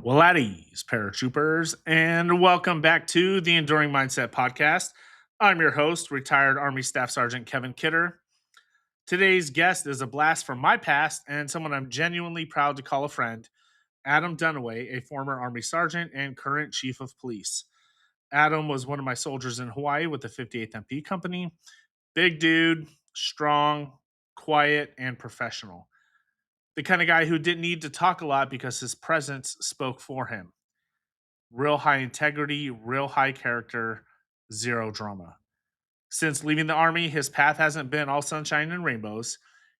Well, at ease, paratroopers, and welcome back to the Enduring Mindset Podcast. I'm your host, retired Army Staff Sergeant Kevin Kidder. Today's guest is a blast from my past and someone I'm genuinely proud to call a friend, Adam Dunaway, a former Army Sergeant and current Chief of Police. Adam was one of my soldiers in Hawaii with the 58th MP Company. Big dude, strong, quiet, and professional. The kind of guy who didn't need to talk a lot because his presence spoke for him. Real high integrity, real high character, zero drama. Since leaving the Army, his path hasn't been all sunshine and rainbows.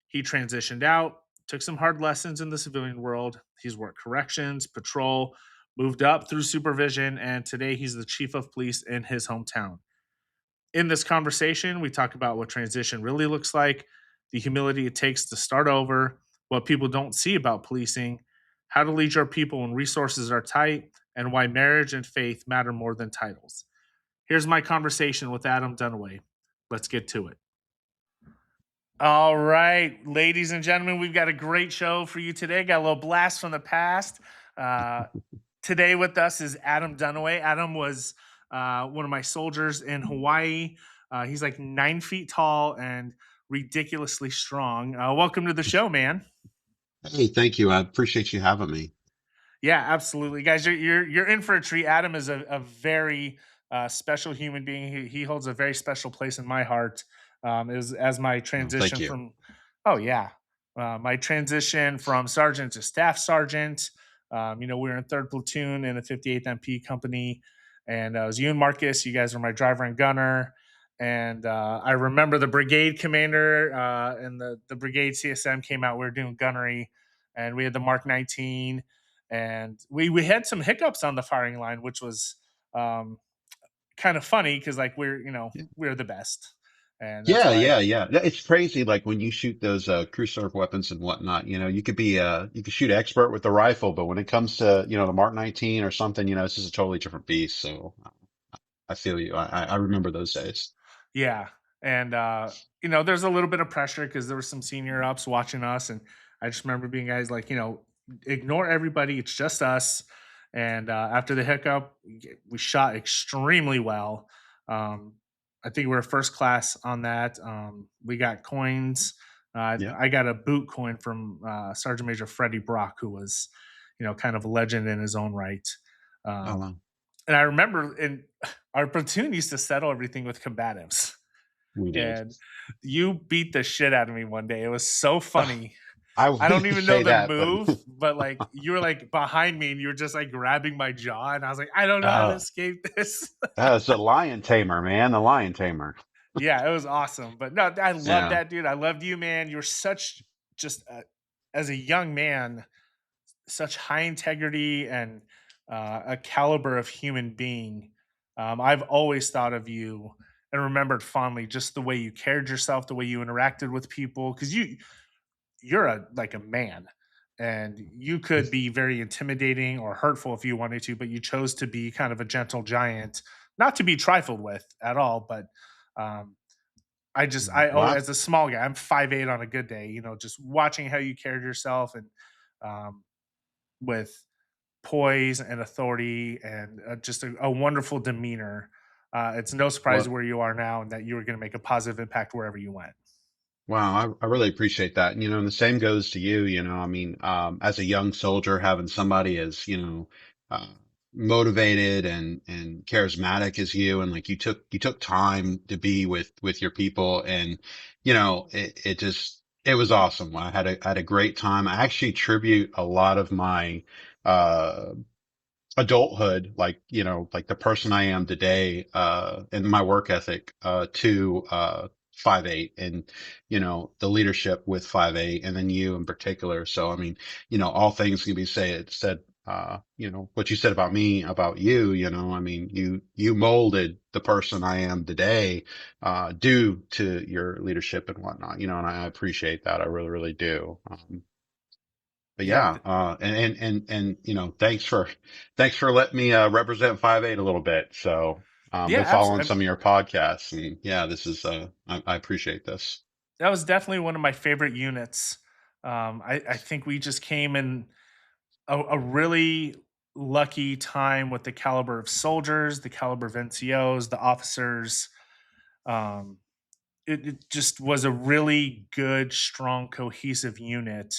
He transitioned out, took some hard lessons in the civilian world. He's worked corrections, patrol, moved up through supervision, and today he's the chief of police in his hometown. In this conversation, we talk about what transition really looks like, the humility it takes to start over, what people don't see about policing, how to lead your people when resources are tight, and why marriage and faith matter more than titles. Here's my conversation with Adam Dunaway. Let's get to it. All right, ladies and gentlemen, we've got a great show for you today. Got a little blast from the past. Uh, Today with us is Adam Dunaway. Adam was one of my soldiers in Hawaii. He's like 9 feet tall and ridiculously strong. Welcome to the show, man. Hey, thank you. I appreciate you having me. Yeah, absolutely, guys. You're in for a treat. Adam is a very special human being. He holds a very special place in my heart. As my Oh, thank transition you. from, oh yeah, my transition from sergeant to staff sergeant. We were in third platoon in the 58th MP company, and it was you and Marcus. You guys were my driver and gunner. And I remember the brigade commander and the brigade CSM came out. We were doing gunnery, and we had the Mark 19, and we had some hiccups on the firing line, which was um, kind of funny because like we're the best, and that's Yeah, why. yeah, yeah. It's crazy. Like when you shoot those crew serve weapons and whatnot, you could be you could shoot expert with the rifle, but when it comes to, the Mark 19 or something, it's just a totally different beast. So I feel you. I remember those days. Yeah, and there's a little bit of pressure because there were some senior ups watching us, and I just remember being guys like, ignore everybody. It's just us. And after the hiccup, we shot extremely well. Um, I think we were first class on that. We got coins. Yeah. I got a boot coin from Sergeant Major Freddie Brock, who was, kind of a legend in his own right. Oh, Um, wow. and I remember in our platoon used to settle everything with combatives. We did. And you beat the shit out of me one day. It was so funny. I I don't wouldn't even know say the that, but move, but like you were like behind me and you were just like grabbing my jaw, and I was like, I don't know how to uh, escape this. it's a lion tamer, man. The lion tamer. Yeah, it was awesome. But no, I love Yeah. that dude. I loved you, man. You're such just as a young man, such high integrity and a caliber of human being. I've always thought of you and remembered fondly just the way you carried yourself, the way you interacted with people, because you're a man, and you could be very intimidating or hurtful if you wanted to, but you chose to be kind of a gentle giant, not to be trifled with at all. But um, Well, as a small guy, I'm 5'8" on a good day. Just watching how you carried yourself and um, with poise and authority and just a wonderful demeanor. It's no surprise well, where you are now and that you were going to make a positive impact wherever you went. wow, I really appreciate that. And the same goes to you, I mean, as a young soldier, having somebody as, uh, motivated and charismatic as you, and like you took time to be with your people, and, it was awesome. I had a great time. I actually attribute a lot of my, uh, adulthood, like the person I am today, and my work ethic, to, 5'8", and, the leadership with 5'8", and then you in particular. So, I mean, all things can be said, what you said about me, about you, I mean, you molded the person I am today, due to your leadership and whatnot, and I appreciate that. I really, really do. But Yeah, yeah, thanks for letting me represent 5'8" a little bit. So, yeah, been following absolutely. some of your podcasts, and yeah, this is I appreciate this. That was definitely one of my favorite units. I think we just came in a really lucky time with the caliber of soldiers, the caliber of NCOs, the officers. Um, it just was a really good, strong, cohesive unit.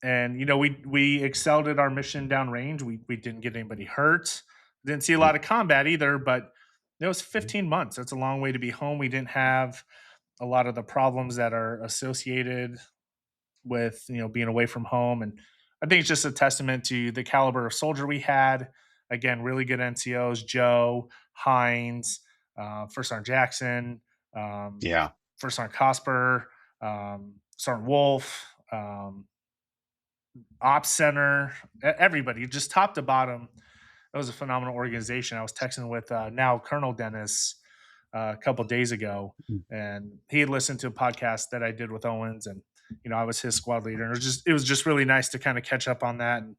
And we excelled at our mission downrange. We didn't get anybody hurt. Didn't see a lot of combat either, but it was 15 months. That's a long way to be home. We didn't have a lot of the problems that are associated with being away from home. And I think it's just a testament to the caliber of soldier we had. Again, really good NCOs: Joe Hines, First Sergeant Jackson, um, Yeah. First Sergeant Cosper, Sergeant Wolf, Ops Center, everybody, just top to bottom. It was a phenomenal organization. I was texting with now Colonel Dennis a couple days ago, and he had listened to a podcast that I did with Owens, and I was his squad leader. And it was just really nice to kind of catch up on that. And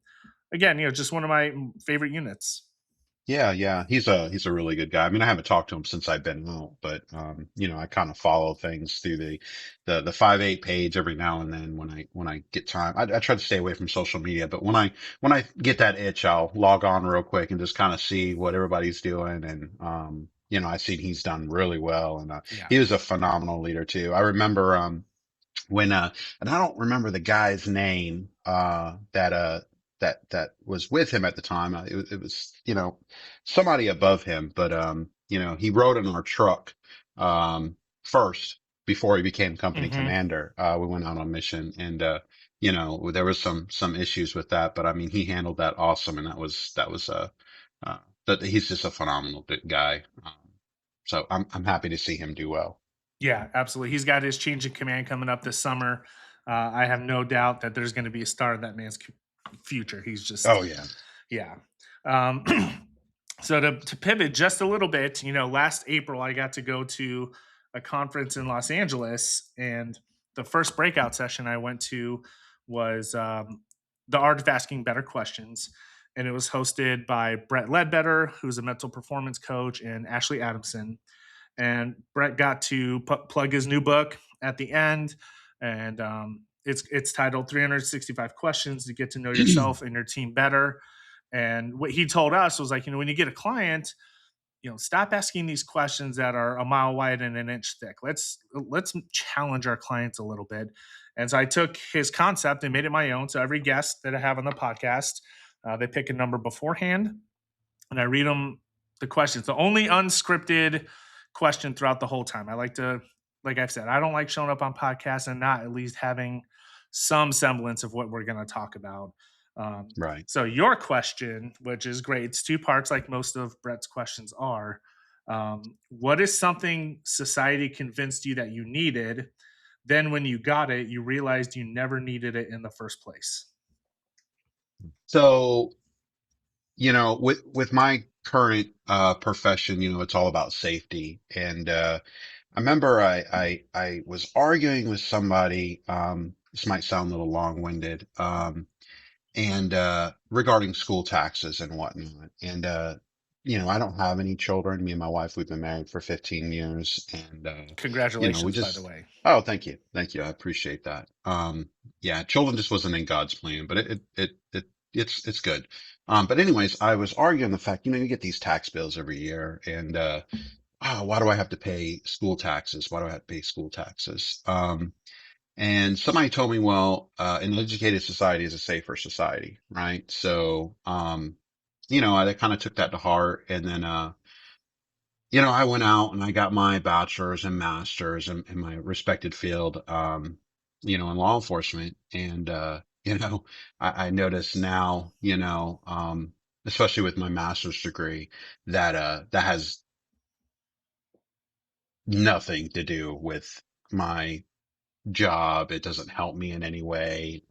again, just one of my favorite units. Yeah, yeah, he's a really good guy. I mean, I haven't talked to him since I've been out, but I kind of follow things through the 5/8 page every now and then when I get time. I try to stay away from social media, but when I get that itch, I'll log on real quick and just kind of see what everybody's doing. And I see he's done really well, and Yeah. he was a phenomenal leader too. I remember when and I don't remember the guy's name that was with him at the time. It was somebody above him, but he rode in our truck first before he became company Hmm. commander. We went out on mission, and there was some issues with that, but I mean he handled that awesome, and that was uh that he's just a phenomenal guy. So I'm happy to see him do well. Yeah, absolutely. He's got his change in command coming up this summer. I have no doubt that there's going to be a star in that man's future. He's just, Oh yeah. yeah. Um, so to pivot just a little bit, last April I got to go to a conference in Los Angeles, and the first breakout session I went to was the art of asking better questions, and it was hosted by Brett Ledbetter, who's a mental performance coach, and Ashley Adamson. And Brett got to plug his new book at the end, and it's titled 365 Questions to Get to Know Yourself and Your Team Better. And what he told us was like, when you get a client, stop asking these questions that are a mile wide and an inch thick. Let's challenge our clients a little bit. And so I took his concept and made it my own. So every guest that I have on the podcast, they pick a number beforehand, and I read them the questions. The only unscripted question throughout the whole time. I like to, like I've said, I don't like showing up on podcasts and not at least having some semblance of what we're going to talk about. Right. So your question, which is great, it's two parts, like most of Brett's questions are. What is something society convinced you that you needed? Then, when you got it, you realized you never needed it in the first place. So, with my current profession, it's all about safety. And I remember I was arguing with somebody, this might sound a little long-winded, and regarding school taxes and whatnot. And I don't have any children. Me and my wife, we've been married for 15 years, and we Congratulations, by the just way. oh, thank you. Thank you. I appreciate that. Yeah, children just wasn't in God's plan, but it's good. But anyways, I was arguing the fact, you get these tax bills every year, and why do I have to pay school taxes? Why do I have to pay school taxes? And somebody told me, well, an educated society is a safer society, right? So, I kind of took that to heart. And then, I went out and I got my bachelor's and master's in my respected field, in law enforcement. And, I notice now, especially with my master's degree, that has nothing to do with my job. It doesn't help me in any way.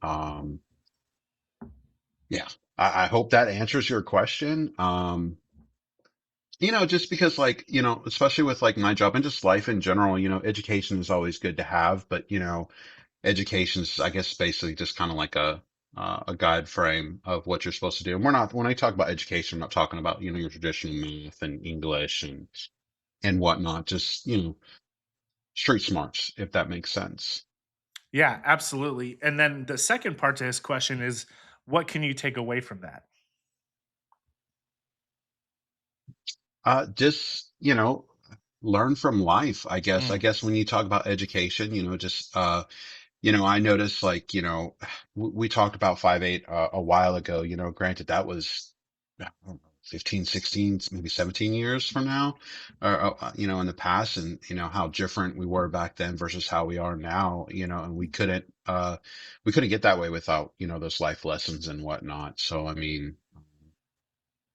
Yeah, I hope that answers your question. Just because like, especially with like my job and just life in general, education is always good to have, but education is, I guess, basically just kind of like a guide frame of what you're supposed to do. And when I talk about education, I'm not talking about, your traditional math and English and whatnot, just, street smarts, if that makes sense. Yeah, absolutely. And then the second part to his question is, what can you take away from that? Just, learn from life, I guess. I Mm. guess when you talk about education, just, I noticed like, we talked about 5'8" a while ago, granted that was, I don't know, 15, 16, maybe 17 years from now, in the past, and, how different we were back then versus how we are now, and we couldn't get that way without, those life lessons and whatnot. So, I mean,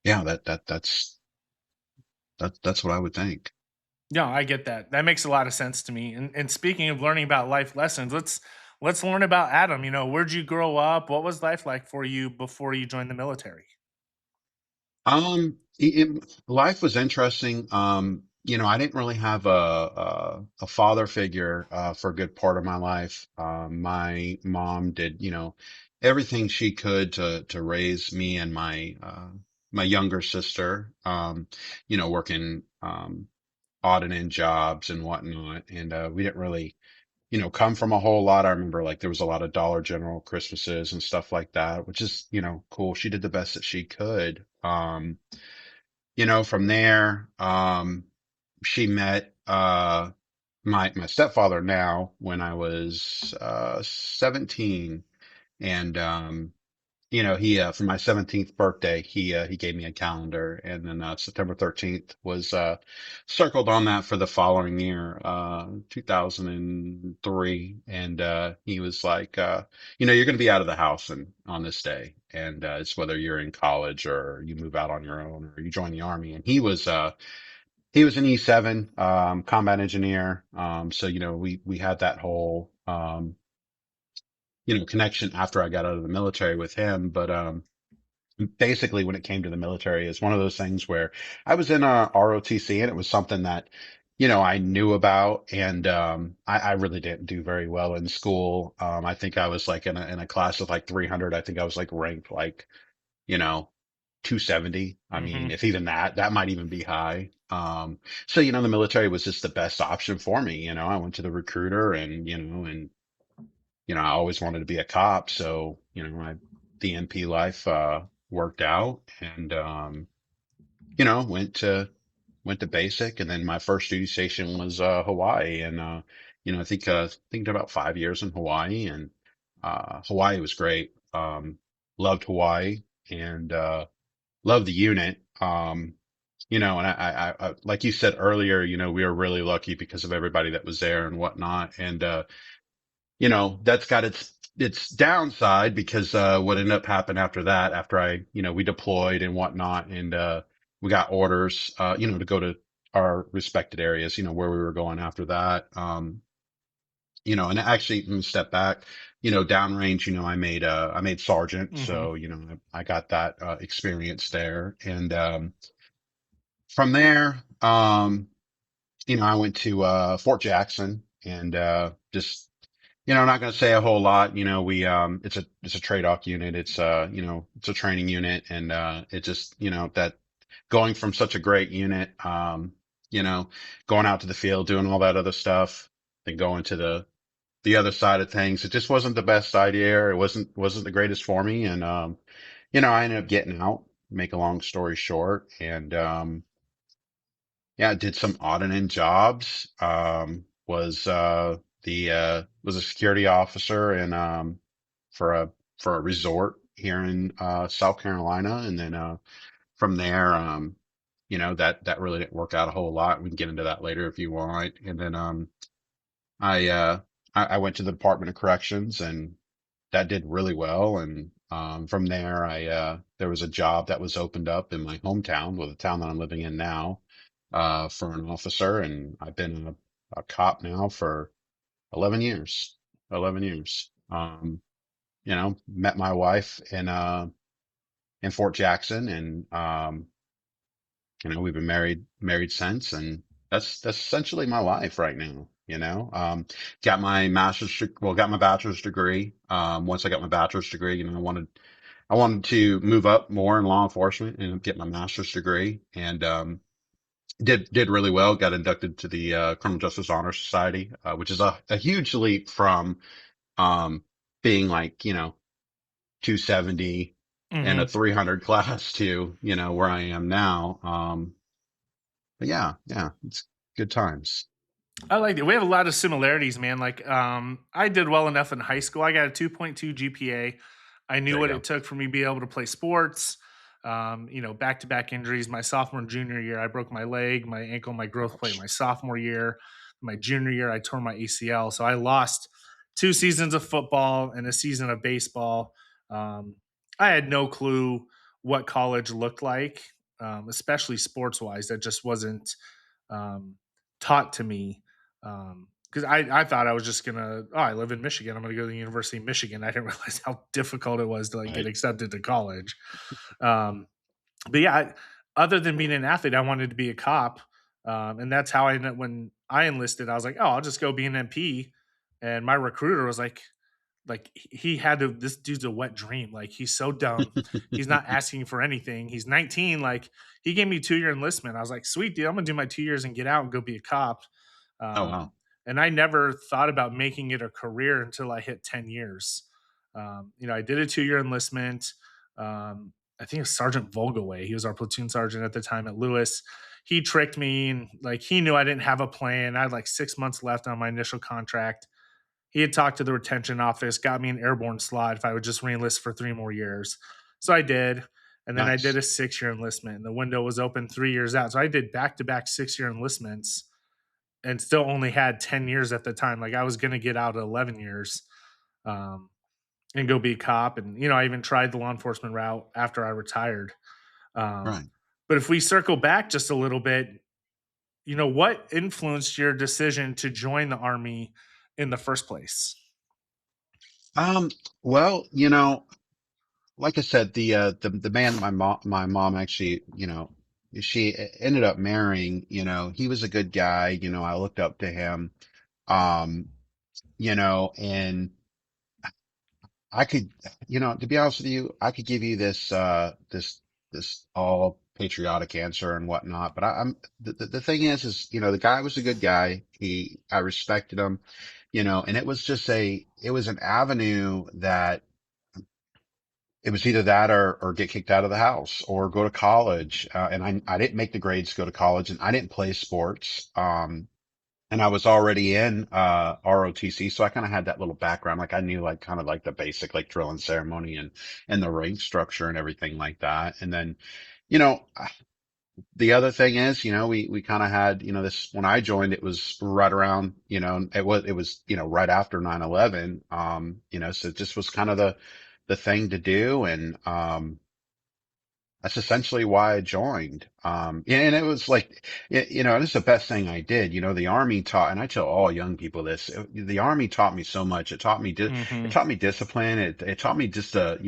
yeah, that's what I would think. Yeah, I get that. That makes a lot of sense to me. And speaking of learning about life lessons, let's learn about Adam. Where'd you grow up? What was life like for you before you joined the military? Life was interesting. I didn't really have a father figure, for a good part of my life. My mom did, everything she could to raise me and my younger sister, working, odd and end jobs and whatnot. And, we didn't really, come from a whole lot. I remember like there was a lot of Dollar General Christmases and stuff like that, which is, cool. She did the best that she could. From there, she met my stepfather now when I was 17. And he for my 17th birthday, he gave me a calendar, and then September 13th was circled on that for the following year, 2003. And he was like, you're going to be out of the house and on this day, and it's whether you're in college or you move out on your own or you join the army. And he was an E7 combat engineer. So we had that whole connection after I got out of the military with him. But basically when it came to the military, it's one of those things where I was in a ROTC, and it was something that, I knew about. And, I really didn't do very well in school. I think I was like in a class of like 300. I think I was like ranked like, you know, 270. I mean, Hmm. if even that might even be high. So, the military was just the best option for me. I went to the recruiter, and I always wanted to be a cop. So, the MP life, worked out. And, went to basic. And then my first duty station was, Hawaii. And, I think about 5 years in Hawaii. And, Hawaii was great. Loved Hawaii. And, loved the unit. And like you said earlier, we were really lucky because of everybody that was there and whatnot. And, that's got its downside because what ended up happening after that, after we deployed and whatnot, and we got orders, to go to our respected areas, where we were going after that. And actually, let me step back, downrange, I made sergeant, Hmm. so I got that experience there. And from there, I went to Fort Jackson, and just I'm not going to say a whole lot. We it's a trade-off unit. It's a training unit, and it just that going from such a great unit, you know, going out to the field, doing all that other stuff, then going to the other side of things. It just wasn't the best idea. It wasn't the greatest for me, and I ended up getting out. Make a long story short, and yeah, I did some odd and end jobs. Was a security officer in for a for a resort here in South Carolina, and then from there, that really didn't work out a whole lot. We can get into that later if you want. And then I uh I went to the Department of Corrections, and that did really well. And from there, I there was a job that was opened up in my hometown, well, the town that I'm living in now, for an officer, and I've been a cop now for 11 years. 11 years. Met my wife in Fort Jackson, and we've been married since, and that's essentially my life right now. Got my got my bachelor's degree. Once I got my bachelor's degree, I wanted to move up more in law enforcement and get my master's degree, and did really well. Got inducted to the Criminal Justice Honor Society, which is a huge leap from um, being like 270 and Hmm. a 300 class to where I am now. But yeah, yeah, it's good times. I like it. We have a lot of similarities, man. Like, I did well enough in high school. I got a 2.2 GPA. I knew There you what go. it took for me to be able to play sports. Back to back injuries. My sophomore and junior year, I broke my leg, my ankle, my growth plate. Ouch. My sophomore year, my junior year, I tore my ACL. So I lost 2 seasons of football and a season of baseball. Um, I had no clue what college looked like, especially sports wise. That just wasn't um, taught to me because I thought I was just gonna. Oh, I live in Michigan. I'm gonna go to the University of Michigan. I didn't realize how difficult it was to like get Right. accepted to college. Um, but yeah, other than being an athlete, I wanted to be a cop, and that's how I ended. When I enlisted, I was like, oh, I'll just go be an MP. And my recruiter was like he had to. This dude's a wet dream. Like he's so dumb. He's not asking for anything. He's 19. Like he gave me 2 year enlistment. I was like, sweet dude, I'm gonna do my 2 years and get out and go be a cop. Oh Um, wow. and I never thought about making it a career until I hit 10 years. I did a 2 year enlistment. I think it was Sergeant Volgaway. He was our platoon sergeant at the time at Lewis. He tricked me and like he knew I didn't have a plan. I had like 6 months left on my initial contract. He had talked to the retention office, got me an airborne slot if I would just reenlist for 3 more years. So I did. And then I did Nice. a 6 year enlistment, and the window was open 3 years out. So I did back to back 6 year enlistments and still only had 10 years at the time. Like I was going to get out at 11 years um, and go be a cop. And, I even tried the law enforcement route after I retired. Um, Right. but if we circle back just a little bit, what influenced your decision to join the Army in the first place? Um, well, like I said, the man my mom actually, she ended up marrying, he was a good guy, I looked up to him. Um, and I could, to be honest with you, I could give you this all patriotic answer and whatnot, but the thing is, the guy was a good guy. I respected him, and it was an avenue that it was either that or get kicked out of the house or go to college. And I didn't make the grades to go to college and I didn't play sports. And I was already in, ROTC. So I kind of had that little background. Like I knew like kind of like the basic like drill and ceremony and the rank structure and everything like that. And then, you know, the other thing is, we kind of had, this when I joined, it was right around, it was, right after 9/11. So it just was kind of the thing to do. And, that's essentially why I joined. And it was like, this is the best thing I did. The army taught, and I tell all young people this, the army taught me so much. It Mhm. taught me discipline. It taught me just to,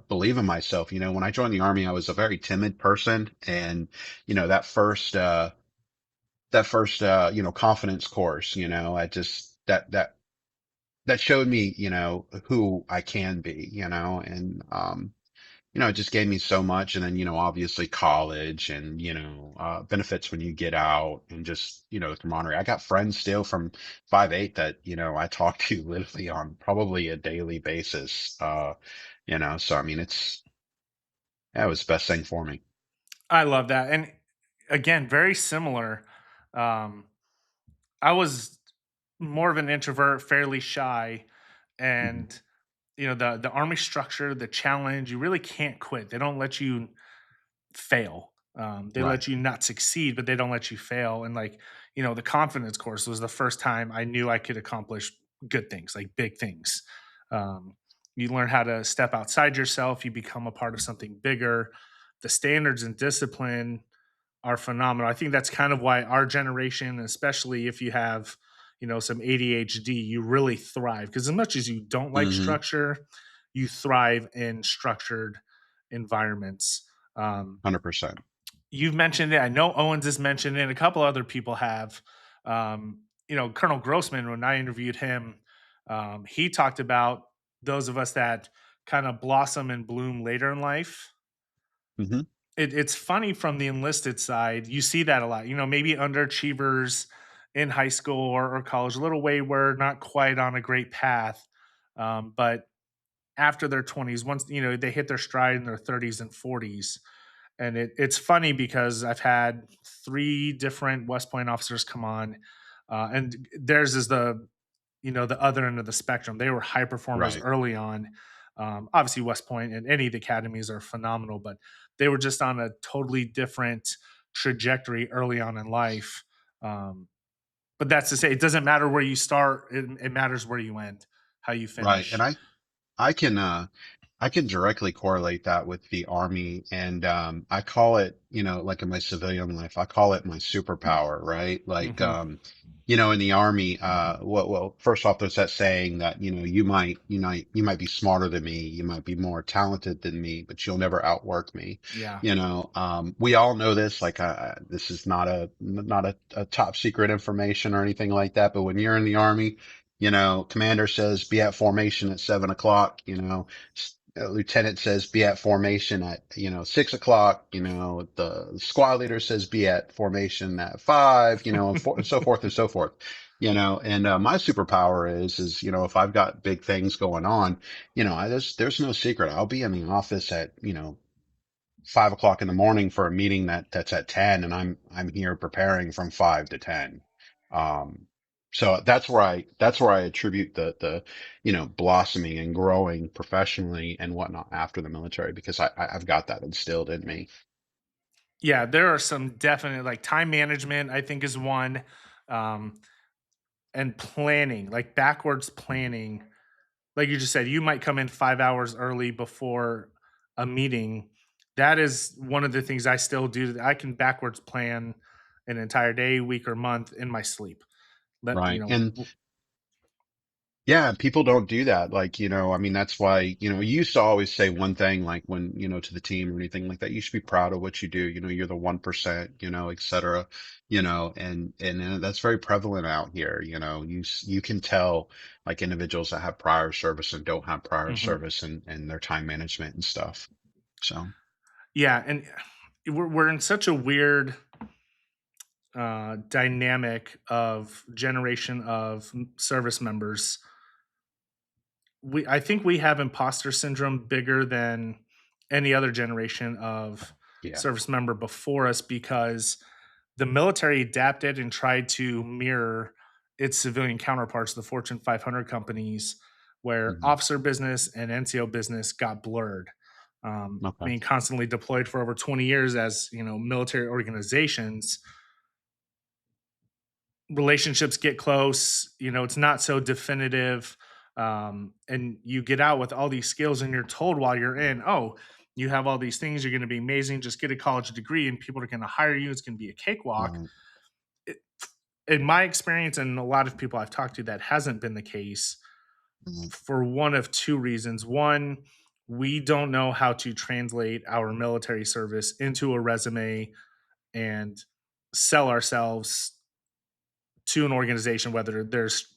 believe in myself. When I joined the army, I was a very timid person. And, that first, confidence course, I just, that showed me, who I can be, and, it just gave me so much. And then, obviously college and, benefits when you get out and just, the camaraderie. I got friends still from 5'8" that, I talk to literally on probably a daily basis. So I mean, that was the best thing for me. I love that, and again, very similar. Um, I was more of an introvert, fairly shy, Mhm. and the army structure, the challenge, you really can't quit. They don't let you fail. They Right. let you not succeed, but they don't let you fail. And like, the confidence course was the first time I knew I could accomplish good things, like big things. Um, you learn how to step outside yourself. You become a part of something bigger. The standards and discipline are phenomenal. I think that's kind of why our generation, especially if you have, some ADHD, you really thrive because as much as you don't like Hmm. structure, you thrive in structured environments. Um, 100%. you've mentioned it. I know Owens has mentioned it. And a couple other people have. Colonel Grossman, when I interviewed him, he talked about those of us that kind of blossom and bloom later in life. Hmm. It's funny from the enlisted side, you see that a lot. Maybe underachievers in high school or college, a little wayward, not quite on a great path. But after their 20s, once they hit their stride in their 30s and 40s, and it's funny because I've had three different West Point officers come on, and theirs is the the other end of the spectrum. They were high performers Right. early on. Obviously, West Point and any of the academies are phenomenal, but they were just on a totally different trajectory early on in life. Um, but that's to say, it doesn't matter where you start; it matters where you end, how you Right. And finish. I can I can directly correlate that with the army and I call it, like in my civilian life, I call it my superpower, right? Like Hmm. in the army, well, first off there's that saying that, you might be smarter than me, you might be more talented than me, but you'll never outwork me. Yeah. We all know this, like this is not a top secret information or anything like that, but when you're in the army, commander says be at formation at 7 o'clock, lieutenant says be at formation at 6 o'clock, the squad leader says be at formation at 5, and so forth and so forth. And my superpower is if I've got big things going on, there's no secret, I'll be in the office at 5 o'clock in the morning for a meeting that's at 10, and I'm here preparing from 5 to 10. Um, so that's where I attribute the blossoming and growing professionally and whatnot after the military, because I've got that instilled in me. Yeah, there are some definite, like, time management, I think, is one. Um, and planning, like backwards planning. Like you just said, you might come in 5 hours early before a meeting. That is one of the things I still do. I can backwards plan an entire day, week, or month in my sleep. Let Right. And yeah, people don't do that. Like, I mean, that's why, you used to always say one thing, like when, to the team or anything like that, you should be proud of what you do. You're the 1%, et cetera, and that's very prevalent out here. You can tell like individuals that have prior service and don't have prior Mhm. service and their time management and stuff. So, Yeah, and we're in such a weird dynamic of generation of service members. I think we have imposter syndrome bigger than any other generation of yeah. service member before us, because the military adapted and tried to mirror its civilian counterparts, the Fortune 500 companies, where Hmm. officer business and NCO business got blurred. Okay. Being constantly deployed for over 20 years as military organizations, relationships get close. It's not so definitive, and you get out with all these skills, and you're told while you're in, oh, you have all these things, you're going to be amazing, just get a college degree and people are going to hire you, it's going to be a cakewalk. Right. It, in my experience and a lot of people I've talked to, that hasn't been the case, Right. for one of two reasons. One, we don't know how to translate our military service into a resume and sell ourselves to an organization, whether there's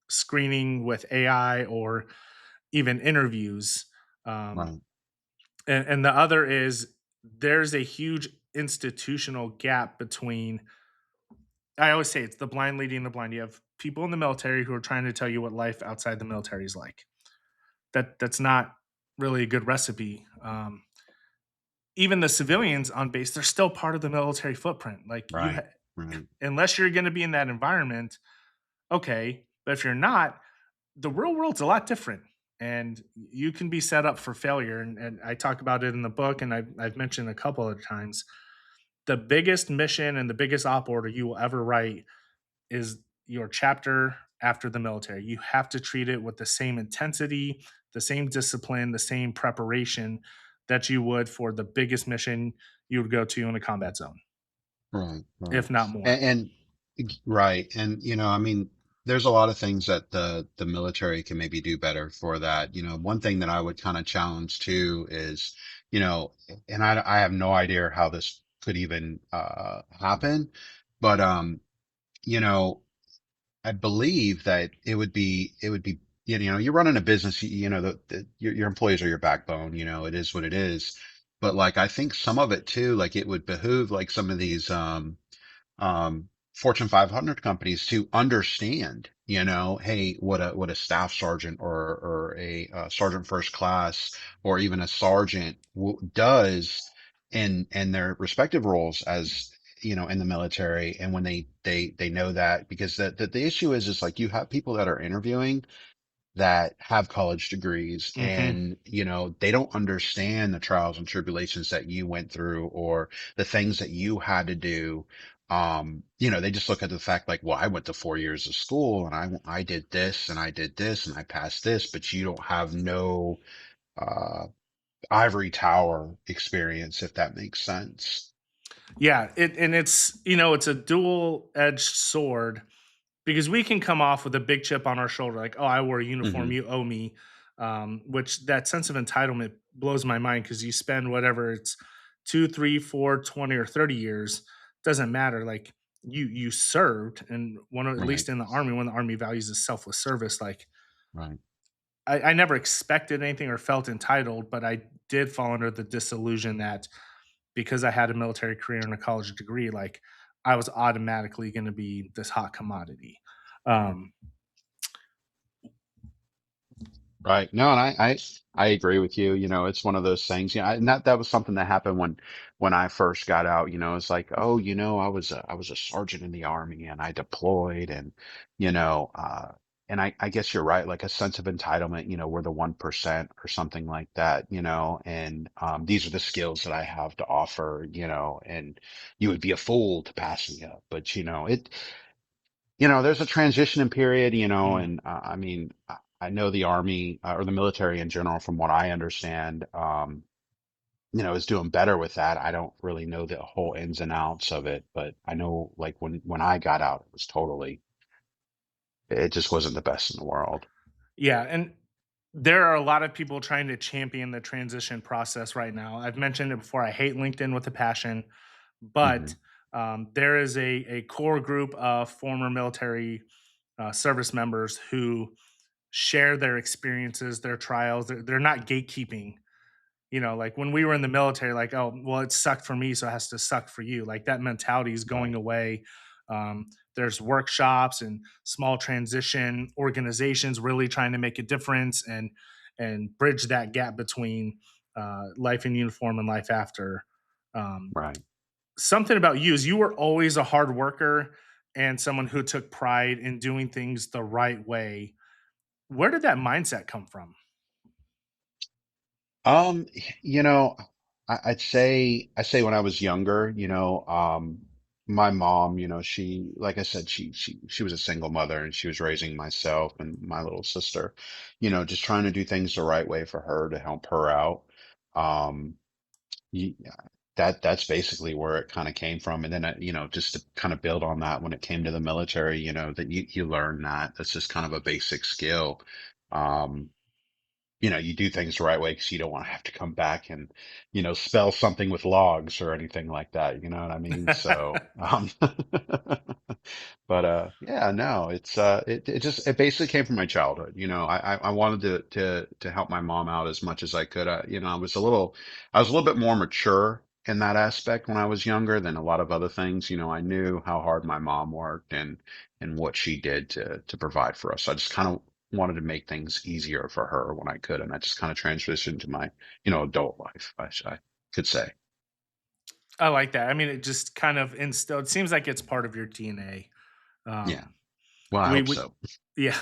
screening with AI or even interviews. Um, Right. and the other is, there's a huge institutional gap between, I always say it's the blind leading the blind. You have people in the military who are trying to tell you what life outside the military is like. That's not really a good recipe. Even the civilians on base, they're still part of the military footprint. Like Right. Right. unless you're going to be in that environment, okay. But if you're not, the real world's a lot different, and you can be set up for failure. And I talk about it in the book, and I've mentioned a couple of times. The biggest mission and the biggest op order you will ever write is your chapter after the military. You have to treat it with the same intensity, the same discipline, the same preparation that you would for the biggest mission you would go to in a combat zone, Right. Right. if not more. And right. And, I mean, there's a lot of things that the military can maybe do better for that. One thing that I would kind of challenge too is, you know, and I have no idea how this could even, happen, but, you know, I believe that it would be, you're running a business, your employees are your backbone, it is what it is. But like, I think some of it too, like it would behoove like some of these, Fortune 500 companies to understand, hey, what a staff sergeant or a sergeant first class or even a sergeant does in their respective roles as in the military. And when they know that, because the issue is like you have people that are interviewing that have college degrees, Hmm. and they don't understand the trials and tribulations that you went through, or the things that you had to do. They just look at the fact like, well, I went to 4 years of school, and I did this and I did this and I passed this, but you don't have no uh ivory tower experience, if that makes sense. Yeah, it's a dual edged sword because we can come off with a big chip on our shoulder, like, oh, I wore a uniform, Hmm. you owe me. Which that sense of entitlement blows my mind because you spend whatever it's 2, 3, 4, 20, or 30 years, doesn't matter. Like you served, and at Right, least in the army, one of the army values is selfless service. Like right, I never expected anything or felt entitled, but I did fall under the disillusion that because I had a military career and a college degree, like I was automatically going to be this hot commodity. Um, right. No, and I agree with you. It's one of those things. And that was something that happened when I first got out. It's like, oh, I was a sergeant in the army, and I deployed, and you know, I guess you're right. Like a sense of entitlement. We're the 1% or something like that. And these are the skills that I have to offer. And you would be a fool to pass me up. But there's a transition period, mm. and I mean, I know the army, or the military in general, from what I understand, is doing better with that. I don't really know the whole ins and outs of it, but I know like when I got out, it just wasn't the best in the world. Yeah, and there are a lot of people trying to champion the transition process right now. I've mentioned it before. I hate LinkedIn with a passion, Hmm. but there is a core group of former military service members who share their experiences, their trials. They're not gatekeeping. Like when we were in the military, like, oh, well, it sucked for me, so it has to suck for you. Like that mentality is going Right, away. There's workshops and small transition organizations really trying to make a difference and bridge that gap between life in uniform and life after. Um, right. Something about you is you were always a hard worker and someone who took pride in doing things the right way. Where did that mindset come from? Um, you know, I say when I was younger, my mom, like I said, she was a single mother, and she was raising myself and my little sister, just trying to do things the right way for her to help her out. Um, you, that's basically where it kind of came from. And then, just to kind of build on that, when it came to the military, that you learn that that's just kind of a basic skill. Um, you do things the right way because you don't want to have to come back and, spell something with logs or anything like that. You know what I mean? So, but yeah, no, it basically came from my childhood. I wanted to help my mom out as much as I could. I was a little bit more mature in that aspect when I was younger than a lot of other things. I knew how hard my mom worked, and what she did to provide for us. I just kind of wanted to make things easier for her when I could, and I just kind of transitioned to my, adult life, I could say. I like that. I mean, it just kind of instilled. It seems like it's part of your DNA. Yeah. Um, Well, I we, hope we, so. yeah,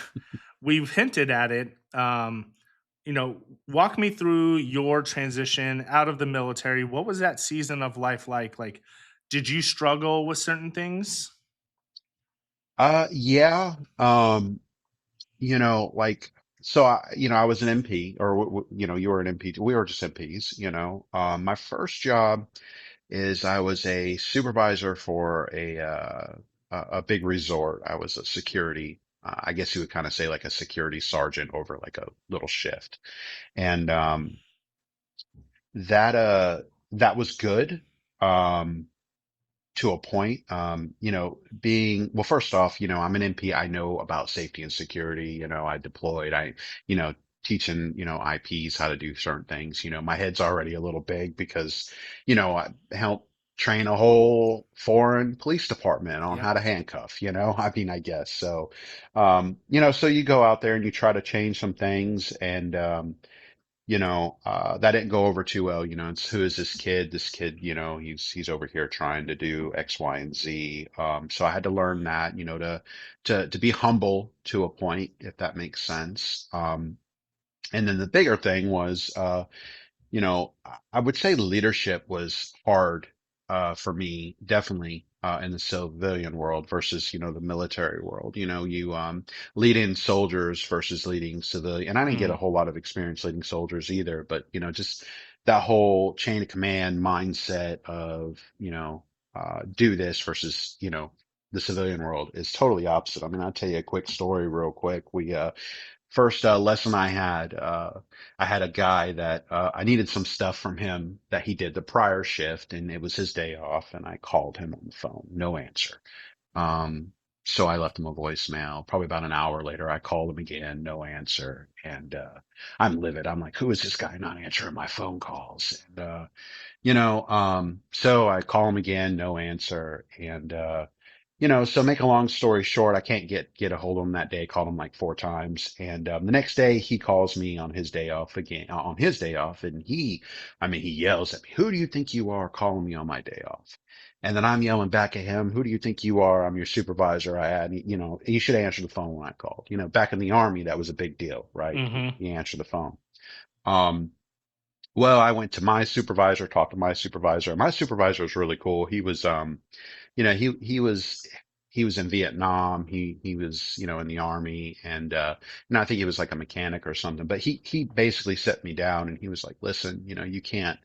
we've hinted at it. Walk me through your transition out of the military. What was that season of life like? Like, did you struggle with certain things? Yeah. Like, so I was an MP, or you were an MP. We were just MPs. My first job is I was a supervisor for a big resort. I was a security. I guess you would kind of say like a security sergeant over like a little shift. And that was good. Um, to a point. Being, well, first off, I'm an MP. I know about safety and security. I deployed. You know, teaching, IPs how to do certain things. My head's already a little big because, I helped train a whole foreign police department on Yep. how to handcuff. I mean, I guess so. So you go out there and you try to change some things, and that didn't go over too well. It's who is this kid? This kid, he's over here trying to do X, Y, and Z. So I had to learn that, to be humble to a point, if that makes sense. And then the bigger thing was, I would say leadership was hard for me, definitely in the civilian world versus, the military world. You leading soldiers versus leading civilian. And I didn't get a Mm. whole lot of experience leading soldiers either, but just that whole chain of command mindset of, do this versus, the civilian world is totally opposite. I mean, I'll tell you a quick story real quick. First lesson I had a guy that I needed some stuff from him that he did the prior shift, and it was his day off, and I called him on the phone, no answer. Um, so I left him a voicemail. Probably about an hour later, I called him again, no answer, and I'm livid. I'm like, who is this guy not answering my phone calls? And so I call him again, no answer. And, so make a long story short, I can't get a hold of him that day. Called him like four times. And, the next day he calls me on his day off again, on his day off. And he yells at me, who do you think you are calling me on my day off? And then I'm yelling back at him, who do you think you are? I'm your supervisor. I had, you should answer the phone when I called. Back in the army, that was a big deal, right? Mm-hmm. You answer the phone. Um, well, I went to my supervisor, talked to my supervisor. My supervisor was really cool. He was, he was in Vietnam. He was, in the army, and I think he was like a mechanic or something. But he basically set me down, and he was like, "Listen, you can't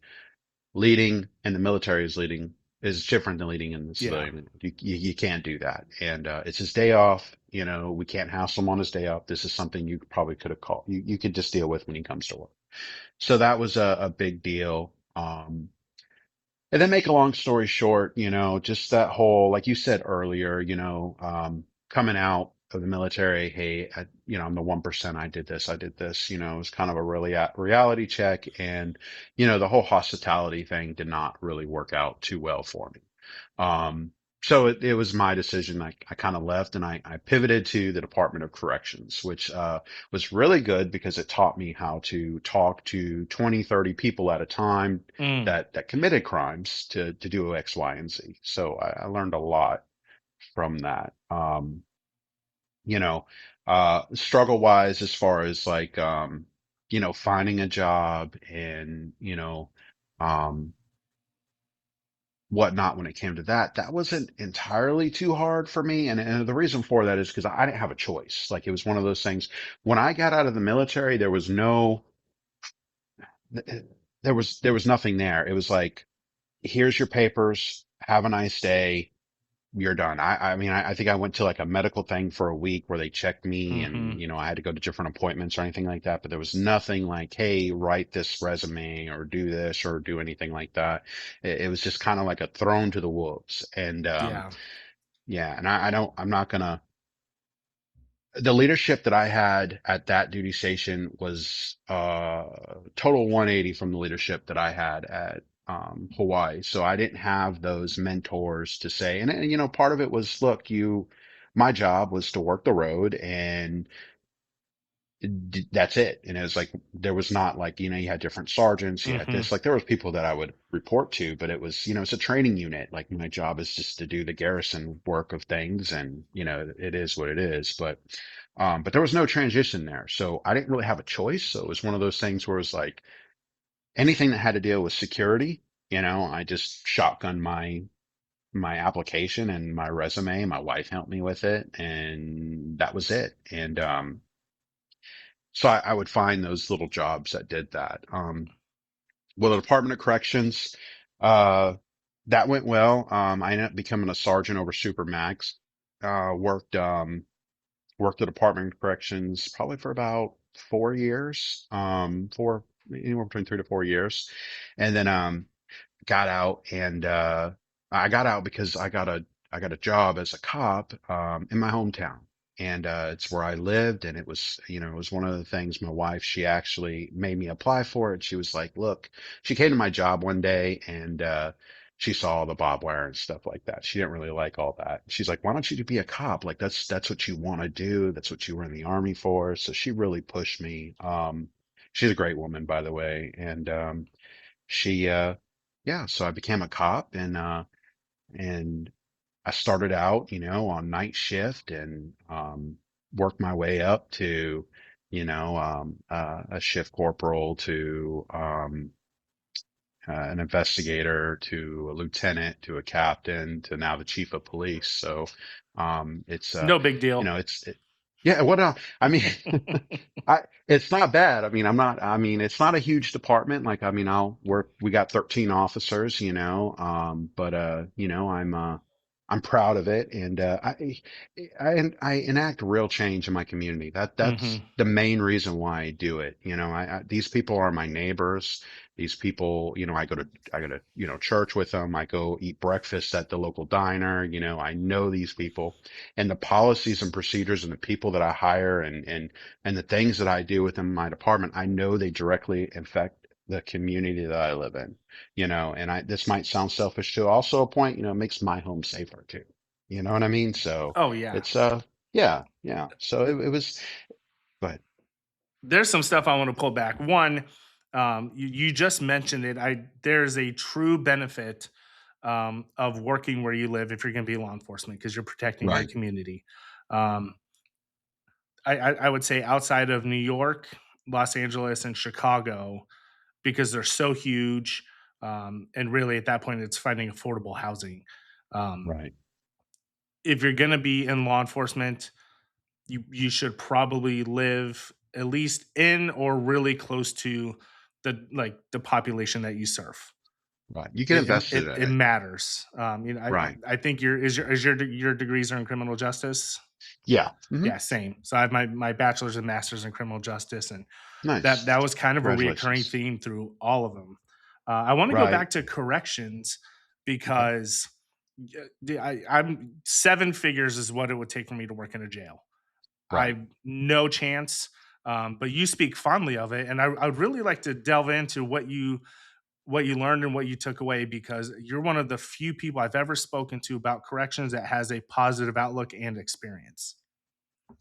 leading in the military is different than leading in the Yeah. civilian. You can't do that. And it's his day off. We can't house him on his day off. This is something you probably could have called. You could just deal with when he comes to work." So that was a big deal. And then make a long story short, just that whole, like you said earlier, coming out of the military, hey, I'm the 1%. I did this, it was kind of a really reality check. And, the whole hospitality thing did not really work out too well for me. Um, so it was my decision. I kind of left and I pivoted to the Department of Corrections, which, was really good because it taught me how to talk to 20, 30 people at a time Mm. that committed crimes to do X, Y, and Z. So I learned a lot from that. You know, struggle wise, as far as like, finding a job and, um, whatnot when it came to that, that wasn't entirely too hard for me. And the reason for that is because I didn't have a choice. Like it was one of those things when I got out of the military, there was nothing there. It was like, here's your papers. Have a nice day. You're done. I mean, I think I went to like a medical thing for a week where they checked me Mm-hmm. and, I had to go to different appointments or anything like that, but there was nothing like, hey, write this resume or do this or do anything like that. It was just kind of like a thrown to the wolves. And, Yeah. yeah, and I'm not gonna, the leadership that I had at that duty station was total 180 from the leadership that I had at Hawaii. So I didn't have those mentors to say, and part of it was, look, my job was to work the road and that's it. And it was like, there was not like, you had different sergeants, you had Mm-hmm. this, like there was people that I would report to, but it was, it's a training unit. Like my job is just to do the garrison work of things. And, it is what it is. But there was no transition there. So I didn't really have a choice. So it was one of those things where it was like anything that had to deal with security, I just shotgunned my application and my resume. My wife helped me with it and that was it. And, so I would find those little jobs that did that. Well, the Department of Corrections, uh, that went well. I ended up becoming a sergeant over Supermax. Worked the Department of Corrections probably for about 4 years, anywhere between 3 to 4 years. And then, got out and I got out because I got a job as a cop in my hometown. And it's where I lived, and it was one of the things my wife, she actually made me apply for it. She was like, "Look," she came to my job one day and she saw all the barbed wire and stuff like that. She didn't really like all that. She's like, "Why don't you be a cop? Like that's what you want to do. That's what you were in the army for." So she really pushed me. she's a great woman, by the way. And, she, yeah, so I became a cop and I started out, on night shift and, worked my way up to, a shift corporal to, an investigator to a lieutenant to a captain to now the chief of police. So, it's, No big deal. yeah, what, I mean, it's not bad. I mean, it's not a huge department. Like, I mean, we got 13 officers, but, I'm proud of it. And, I enact real change in my community. That's Hmm. the main reason why I do it. These people are my neighbors. These people, I go to, church with them. I go eat breakfast at the local diner. I know these people and the policies and procedures and the people that I hire and the things that I do within my department. I know they directly affect the community that I live in, and this might sound selfish too. Also a point, it makes my home safer too. You know what I mean? So Oh yeah. it's, yeah, yeah. So it was, but There's some stuff I want to pull back. One, you just mentioned it. There's a true benefit of working where you live if you're going to be law enforcement because you're protecting your right, community. Um, I would say outside of New York, Los Angeles, and Chicago, because they're so huge, and really at that point, it's finding affordable housing. Um, right, if you're going to be in law enforcement, you should probably live at least in or really close to the population that you serve. right. You get It invested it, in it it. matters. Right. I think your degrees are in criminal justice. Yeah. Hmm. Yeah, same. So I have my bachelor's and master's in criminal justice, and that Nice. was kind of a reoccurring Congratulations. theme through all of them. I want to go Right. back to corrections Okay. because I'm seven figures is what it would take for me to work in a jail. Right. I no chance. But you speak fondly of it, and I would really like to delve into what you learned and what you took away because you're one of the few people I've ever spoken to about corrections that has a positive outlook and experience.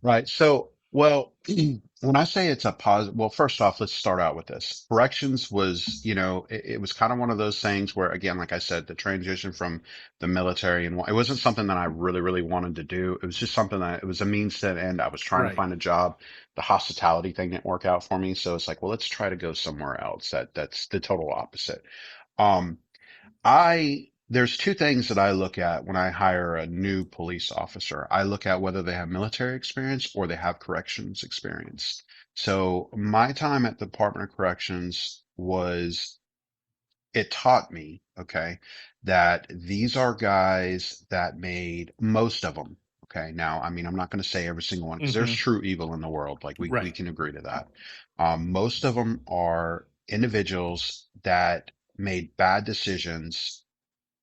Right. So, well, when I say it's a positive, well, first off, let's start out with this. Corrections was, it was kind of one of those things where, again, like I said, the transition from the military and it wasn't something that I really, really wanted to do. It was just something that it was a means to an end. I was trying to Right. find a job. The hospitality thing didn't work out for me. So it's like, well, let's try to go somewhere else. That's the total opposite. Um, there's two things that I look at when I hire a new police officer. I look at whether they have military experience or they have corrections experience. So my time at the Department of Corrections it taught me, okay, that these are guys that made most of them. Okay. Now, I mean, I'm not going to say every single one because there's Hmm. true evil in the world. Like we Right. can agree to that. Most of them are individuals that made bad decisions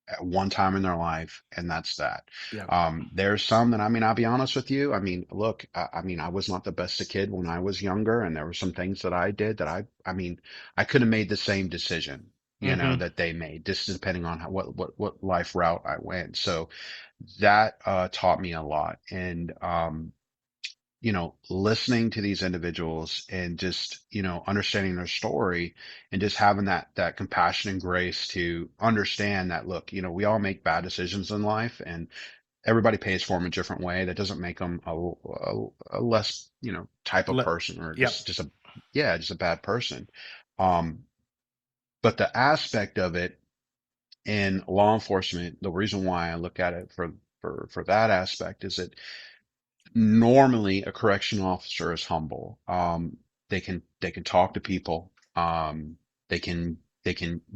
at one time in their life, and that's that. Yeah. There's some that, I mean, I'll be honest with you. I mean, look, I mean, I was not the best a kid when I was younger, and there were some things that I did that I mean, I could have made the same decision, Hmm. that they made, just depending on what life route I went. So that, taught me a lot. And, listening to these individuals and just, understanding their story and just having that compassion and grace to understand that, look, we all make bad decisions in life and everybody pays for them a different way. That doesn't make them a less, type of person or Yep. just a bad person. Um, but the aspect of it in law enforcement, the reason why I look at it for that aspect is that normally a correctional officer is humble. They can talk to people. They can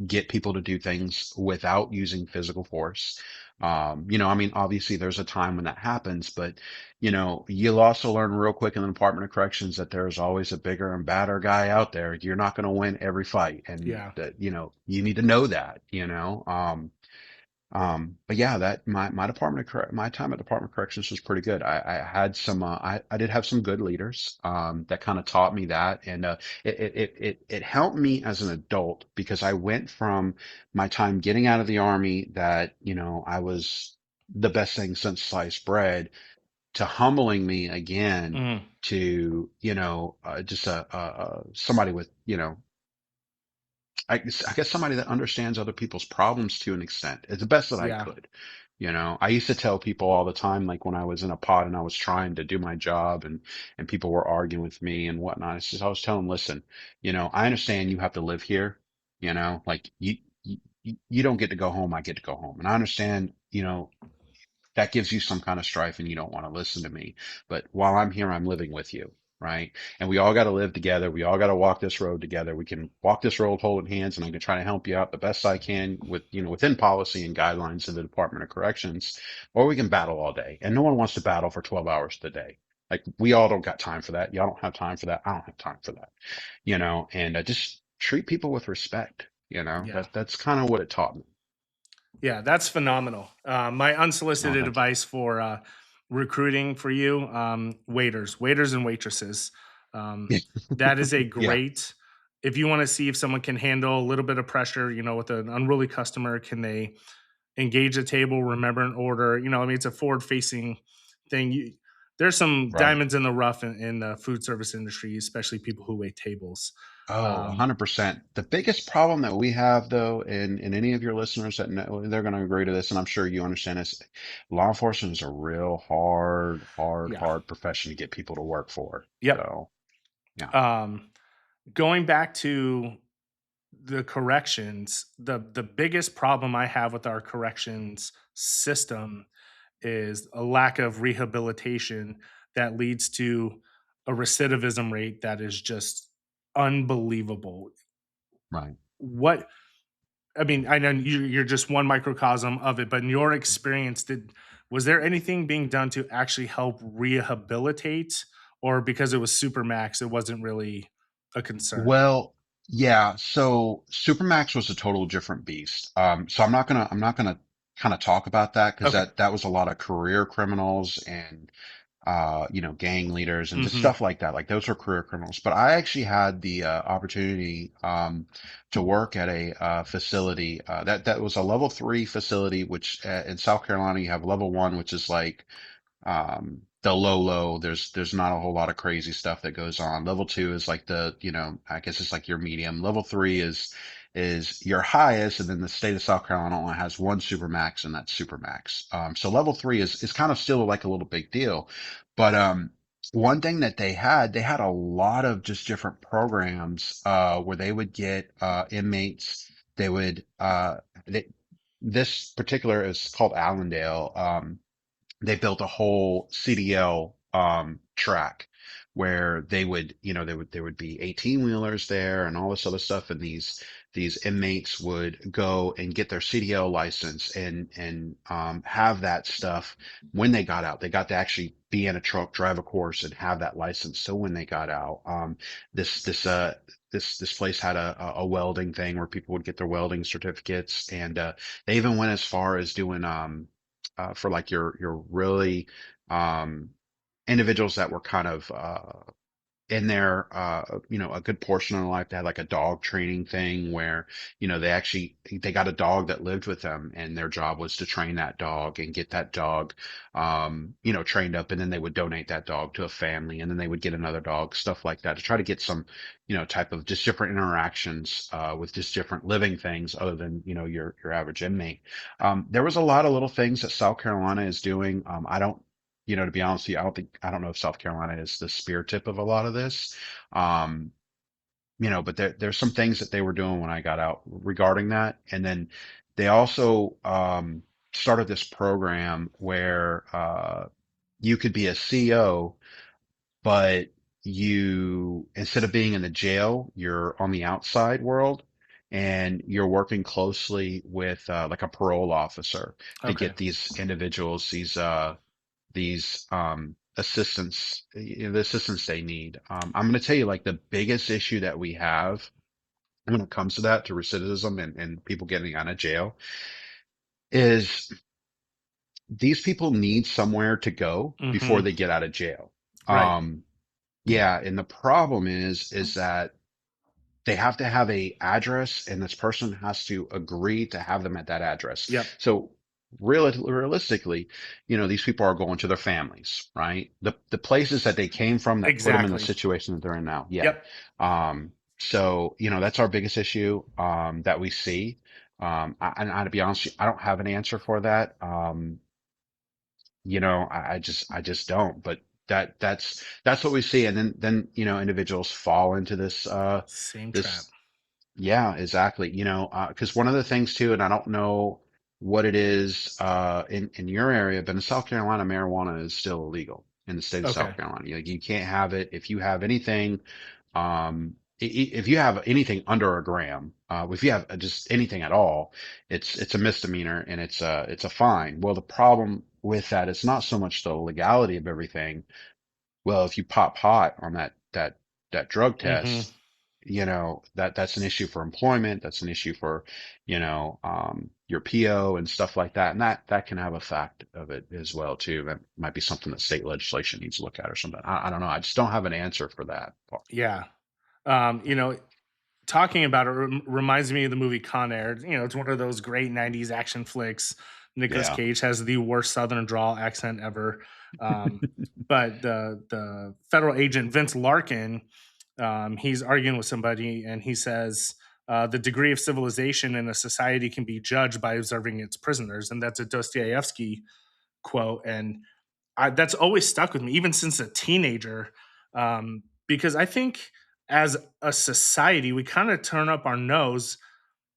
get people to do things without using physical force. I mean, obviously there's a time when that happens, but you'll also learn real quick in the Department of Corrections that there's always a bigger and badder guy out there. You're not going to win every fight, and Yeah. that you need to know that. But yeah, that my time at Department of Corrections was pretty good. I had I did have some good leaders, that kind of taught me that. And, it helped me as an adult because I went from my time getting out of the army that, I was the best thing since sliced bread to humbling me again Mm, to, just somebody with, I guess somebody that understands other people's problems to an extent. It's the best that I yeah. could. I used to tell people all the time, like when I was in a pod and I was trying to do my job and people were arguing with me and whatnot. I was telling them, listen, I understand you have to live here, like you don't get to go home. I get to go home. And I understand, that gives you some kind of strife and you don't want to listen to me. But while I'm here, I'm living with you. Right. And we all got to live together. We all got to walk this road together. We can walk this road holding hands and I can try to help you out the best I can with, within policy and guidelines of the Department of Corrections, or we can battle all day. And no one wants to battle for 12 hours a day. Like we all don't got time for that. Y'all don't have time for that. I don't have time for that, and just treat people with respect. Yeah. That's kind of what it taught me. Yeah, that's phenomenal. My Oh, unsolicited thank advice for recruiting for you, waiters and waitresses. Um, you. that is a Yeah. great. If you want to see if someone can handle a little bit of pressure, with an unruly customer, can they engage the table, remember an order? I mean, it's a forward-facing thing. There's some Right. diamonds in the rough in the food service industry, especially people who wait tables. Oh, Um, 100%. The biggest problem that we have, though, and any of your listeners that know, they're going to agree to this, and I'm sure you understand this, law enforcement is a real yeah. hard profession to get people to work for. Yep. So, yeah, Um, going back to the corrections, the biggest problem I have with our corrections system is a lack of rehabilitation that leads to a recidivism rate that is just unbelievable. right. What I mean, I know you're just one microcosm of it, but in your experience, was there anything being done to actually help rehabilitate, or because it was supermax, it wasn't really a concern? Well, yeah, so Supermax was a total different beast. So I'm not gonna kind of talk about that because Okay. that was a lot of career criminals and gang leaders and just Hmm. stuff like that. Like those were career criminals. But I actually had the opportunity to work at a facility that was a level 3 facility, which in South Carolina you have level 1, which is like the low. There's not a whole lot of crazy stuff that goes on. Level 2 is like I guess it's like your medium. Level 3 is your highest, and then the state of South Carolina only has one supermax, and that's supermax. So level 3 is kind of still like a little big deal. But one thing that they had a lot of just different programs where they would get inmates. They would they, this particular is called Allendale. They built a whole CDL track where there would be 18 wheelers there and all this other stuff, and these inmates would go and get their CDL license and have that stuff when they got out. They got to actually be in a truck, drive a course, and have that license. So when they got out, this this uh this place had a welding thing where people would get their welding certificates, and they even went as far as doing for like your really um, individuals that were kind of in there, a good portion of their life. They had like a dog training thing where, they got a dog that lived with them and their job was to train that dog and get that dog, trained up. And then they would donate that dog to a family and then they would get another dog, stuff like that to try to get some, type of just different interactions, with just different living things other than, your average inmate. There was a lot of little things that South Carolina is doing. I don't to be honest with you, I don't know if South Carolina is the spear tip of a lot of this. Um, but there's some things that they were doing when I got out regarding that. And then they also, started this program where, you could be a CO, but instead of being in the jail, you're on the outside world and you're working closely with, like a parole officer to Okay. get these individuals, these assistants, the assistance they need. I'm going to tell you, like, the biggest issue that we have when it comes to that, to recidivism and people getting out of jail, is these people need somewhere to go before Hmm. they get out of jail. Right. Um, yeah, and the problem is that they have to have a address and this person has to agree to have them at that address. Yep. So realistically, these people are going to their families, right? The places that they came from that put them in the Exactly. situation that they're in now. Yeah. Yep. So, that's our biggest issue, that we see. And to be honest, I don't have an answer for that. I just don't, but that's what we see. And then, individuals fall into Same trap. this yeah, exactly. Because one of the things too, and I don't know what it is in your area, but in South Carolina, marijuana is still illegal in the state of Okay. South Carolina. You can't have it if you have anything. If you have anything under a gram, if you have just anything at all, it's a misdemeanor and it's a fine. Well, the problem with that is not so much the legality of everything. Well, if you pop pot on that drug Mm-hmm. test, that's an issue for employment. That's an issue for, your PO and stuff like that. And that can have a fact of it as well too. That might be something that state legislation needs to look at or something. I don't know. I just don't have an answer for that part. Yeah. You know, talking about it reminds me of the movie Con Air. It's one of those great '90s action flicks. Nicolas Yeah. Cage has the worst Southern drawl accent ever. Um, but the federal agent Vince Larkin, he's arguing with somebody, and he says the degree of civilization in a society can be judged by observing its prisoners, and that's a Dostoevsky quote. And that's always stuck with me, even since a teenager, because I think as a society, we kind of turn up our nose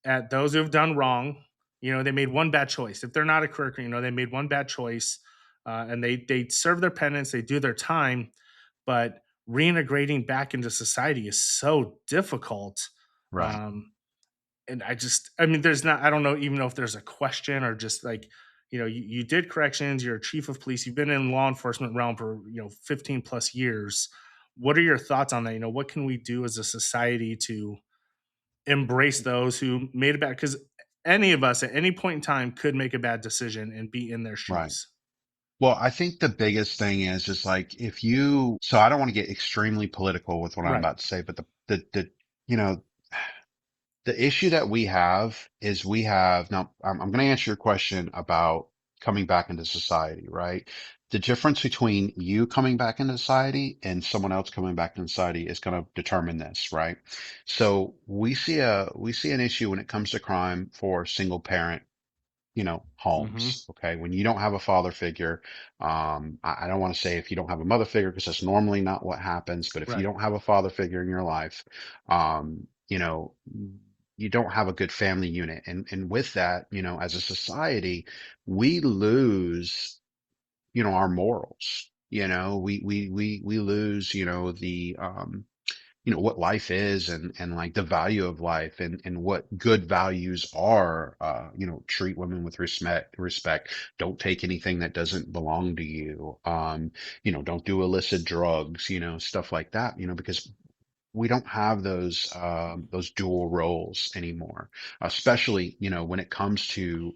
at those who have done wrong. They made one bad choice. If they're not a crook, they made one bad choice, and they serve their penance, they do their time, but reintegrating back into society is so difficult. Right. Um, and I mean, there's not, I don't know, even know if there's a question or just like, you did corrections, you're a chief of police, you've been in law enforcement realm for, 15 plus years. What are your thoughts on that? What can we do as a society to embrace those who made a bad, because any of us at any point in time could make a bad decision and be in their Right. shoes. Well, I think the biggest thing is just like so I don't want to get extremely political with what I'm Right. about to say, but you know, the issue that we have is now I'm going to answer your question about coming back into society, right? The difference between you coming back into society and someone else coming back into society is going to determine this, right? So we see an issue when it comes to crime for single parent, Hmm. homes. Okay. When you don't have a father figure, I don't want to say if you don't have a mother figure, because that's normally not what happens, but if you Right. don't have a father figure in your life, you don't have a good family unit. And with that, as a society, we lose, our morals. We lose, what life is and like the value of life and what good values are. Treat women with respect. Don't take anything that doesn't belong to you. Don't do illicit drugs, stuff like that, because we don't have those dual roles anymore, especially, when it comes to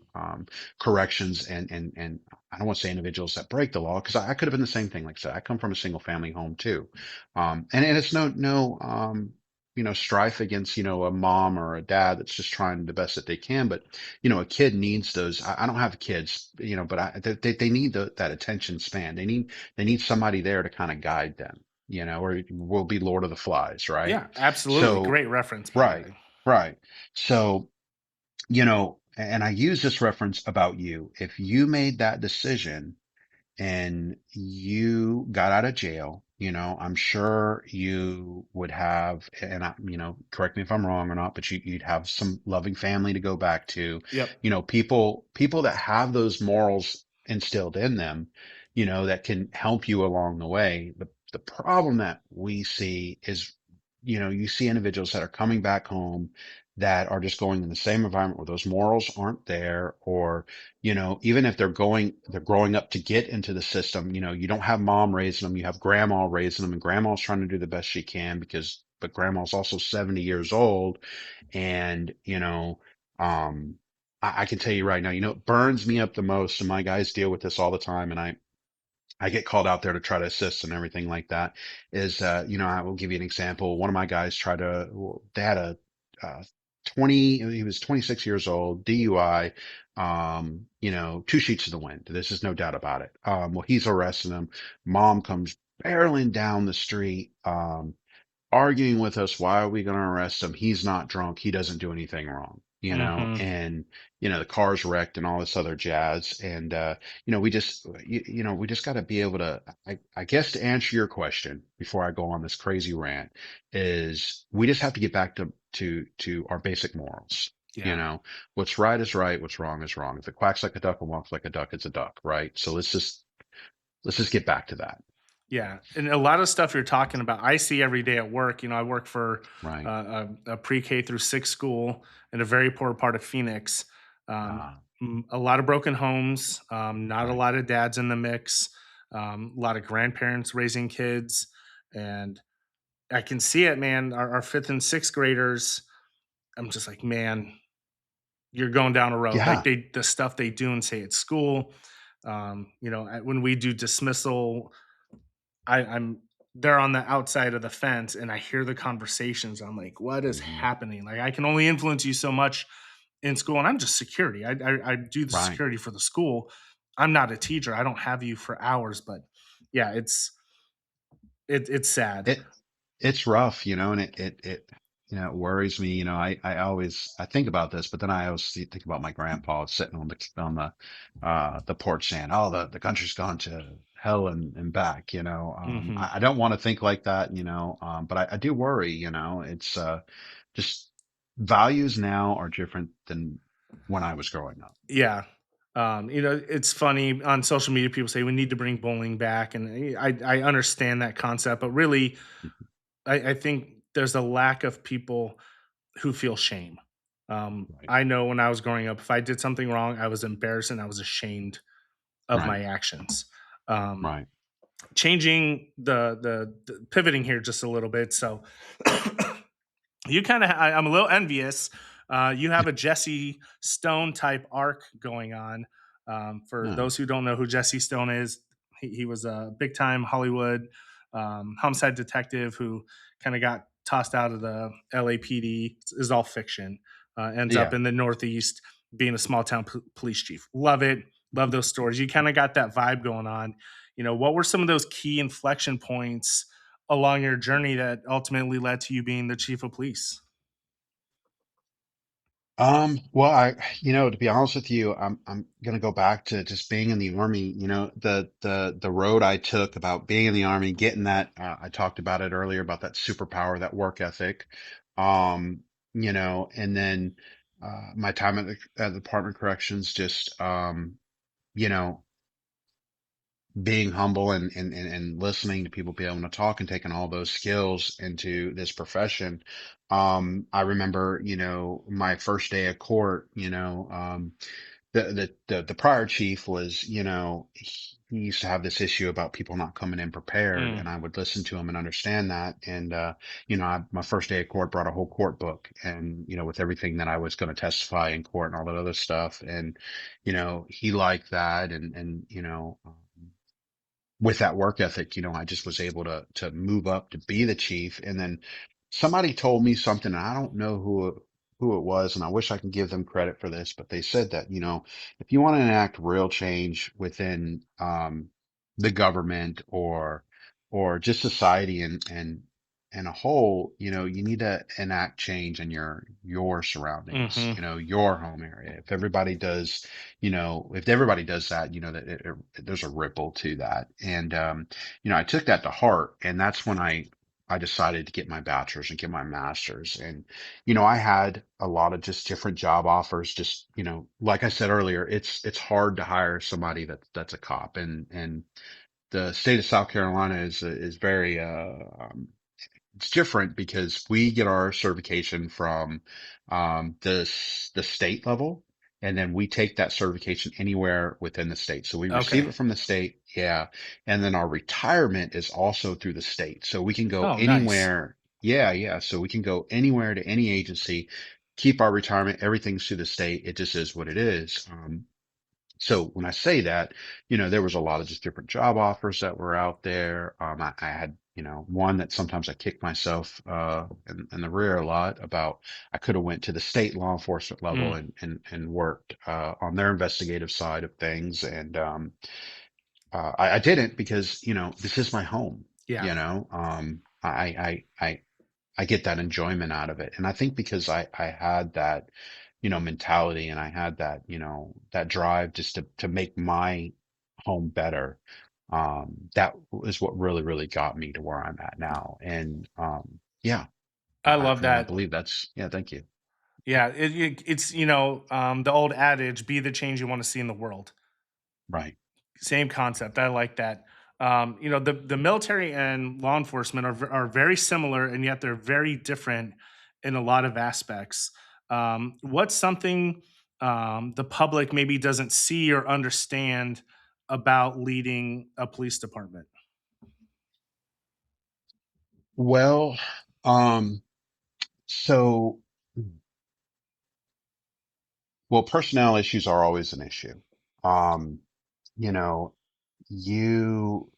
corrections and I don't want to say individuals that break the law, because I could have been the same thing. Like I said, I come from a single family home too. And it's no strife against, a mom or a dad that's just trying the best that they can. But, a kid needs those. I don't have kids, but they need that attention span. They need somebody there to kind of guide them, or it will be Lord of the Flies, right? Yeah, absolutely. So, Great reference, by the right, way. right. So, and I use this reference about you. If you made that decision and you got out of jail, I'm sure you would have, and correct me if I'm wrong or not, but you'd have some loving family to go back to, Yep. people that have those morals instilled in them, that can help you along the way. The problem that we see is, you see individuals that are coming back home that are just going in the same environment where those morals aren't there, or even if they're growing up to get into the system, you don't have mom raising them, you have grandma raising them, and grandma's trying to do the best she can but grandma's also 70 years old. And, um, I can tell you right now, it burns me up the most. And my guys deal with this all the time. And I get called out there to try to assist and everything like that is, I will give you an example. One of my guys tried to, well, they had a he was 26 years old, DUI, two sheets to the wind. This is no doubt about it. Well, he's arresting him. Mom comes barreling down the street. Arguing with us. Why are we going to arrest him? He's not drunk. He doesn't do anything wrong, Hmm. and, the car's wrecked and all this other jazz. And, we just got to be able to, I guess to answer your question before I go on this crazy rant is we just have to get back to our basic morals. You Yeah. know, what's right is right. What's wrong is wrong. If it quacks like a duck and walks like a duck, it's a duck, right? So let's just get back to that. Yeah, and a lot of stuff you're talking about, I see every day at work. I work for Right. a pre-K through six school in a very poor part of Phoenix. Um, Ah, a lot of broken homes, not a right. lot of dads in the mix, a lot of grandparents raising kids, and I can see it, man. Our fifth and sixth graders, I'm just like, man, you're going down a road. Like Yeah. the stuff they do and say at school. When we do dismissal, I'm they're on the outside of the fence and I hear the conversations. I'm like, what is Mhm. happening? Like I can only influence you so much in school, and I'm just security. I do the Right. security for the school. I'm not a teacher. I don't have you for hours, but yeah, it's sad. It it's rough, and it worries me. I think about this, but then I always think about my grandpa sitting on the porch saying, "Oh, the country's gone to hell and back." Hmm. I don't want to think like that, but I do worry. It's just values now are different than when I was growing up. Yeah. It's funny on social media. People say we need to bring bowling back, and I understand that concept, but really, I think there's a lack of people who feel shame. Right. I know when I was growing up, if I did something wrong, I was embarrassed and I was ashamed of Right. my actions. Um, Right. changing the pivoting here just a little bit. So you kind of, I'm a little envious. You have a Jesse Stone type arc going on. For Yeah. those who don't know who Jesse Stone is, he was a big time Hollywood homicide detective who kind of got tossed out of the LAPD. Is all fiction. Ends up Yeah. in the Northeast being a small town police chief. Love it. Love those stories. You kind of got that vibe going on. What were some of those key inflection points along your journey that ultimately led to you being the chief of police? Well, to be honest with you, I'm gonna go back to just being in the army. The road I took about being in the army, getting that, I talked about it earlier about that superpower, that work ethic. And then, my time at the Department of Corrections, just, you know, being humble and listening to people be able to talk and taking all those skills into this profession. I remember, my first day of court, the prior chief was, he used to have this issue about people not coming in prepared, Mm, and I would listen to him and understand that. And, my first day of court brought a whole court book and, with everything that I was going to testify in court and all that other stuff. And, he liked that. And, with that work ethic, I just was able to move up to be the chief. And then somebody told me something, and I don't know who it was, and I wish I could give them credit for this, but they said that, if you want to enact real change within the government or just society and a whole, you need to enact change in your surroundings, mhm. your home area. If everybody does that, that there's a ripple to that. And, I took that to heart, and that's when I decided to get my bachelor's and get my master's. And, I had a lot of just different job offers. Just, like I said earlier, it's hard to hire somebody that's a cop, and the state of South Carolina is very, it's different because we get our certification from the state level, and then we take that certification anywhere within the state. So we receive Okay. it from the state, yeah, and then our retirement is also through the state. So we can go Oh, nice. anywhere. Yeah, yeah. So we can go anywhere to any agency, keep our retirement. Everything's through the state. It just is what it is. So when I say that, there was a lot of just different job offers that were out there. I had one that sometimes I kick myself, in the rear a lot about. I could have went to the state law enforcement level Mm, and worked, on their investigative side of things. And, I didn't because, this is my home, yeah. I get that enjoyment out of it. And I think because I had that, mentality, and I had that, that drive just to make my home better. That is what really, really got me to where I'm at now. And, yeah, I love I that. believe yeah, thank you. Yeah, it's the old adage, "Be the change you want to see in the world." Right. Same concept. I like that. The military and law enforcement are very similar, and yet they're very different in a lot of aspects. What's something the public maybe doesn't see or understand about leading a police department? Well, um, so, well, personnel issues are always an issue. Um, you know, you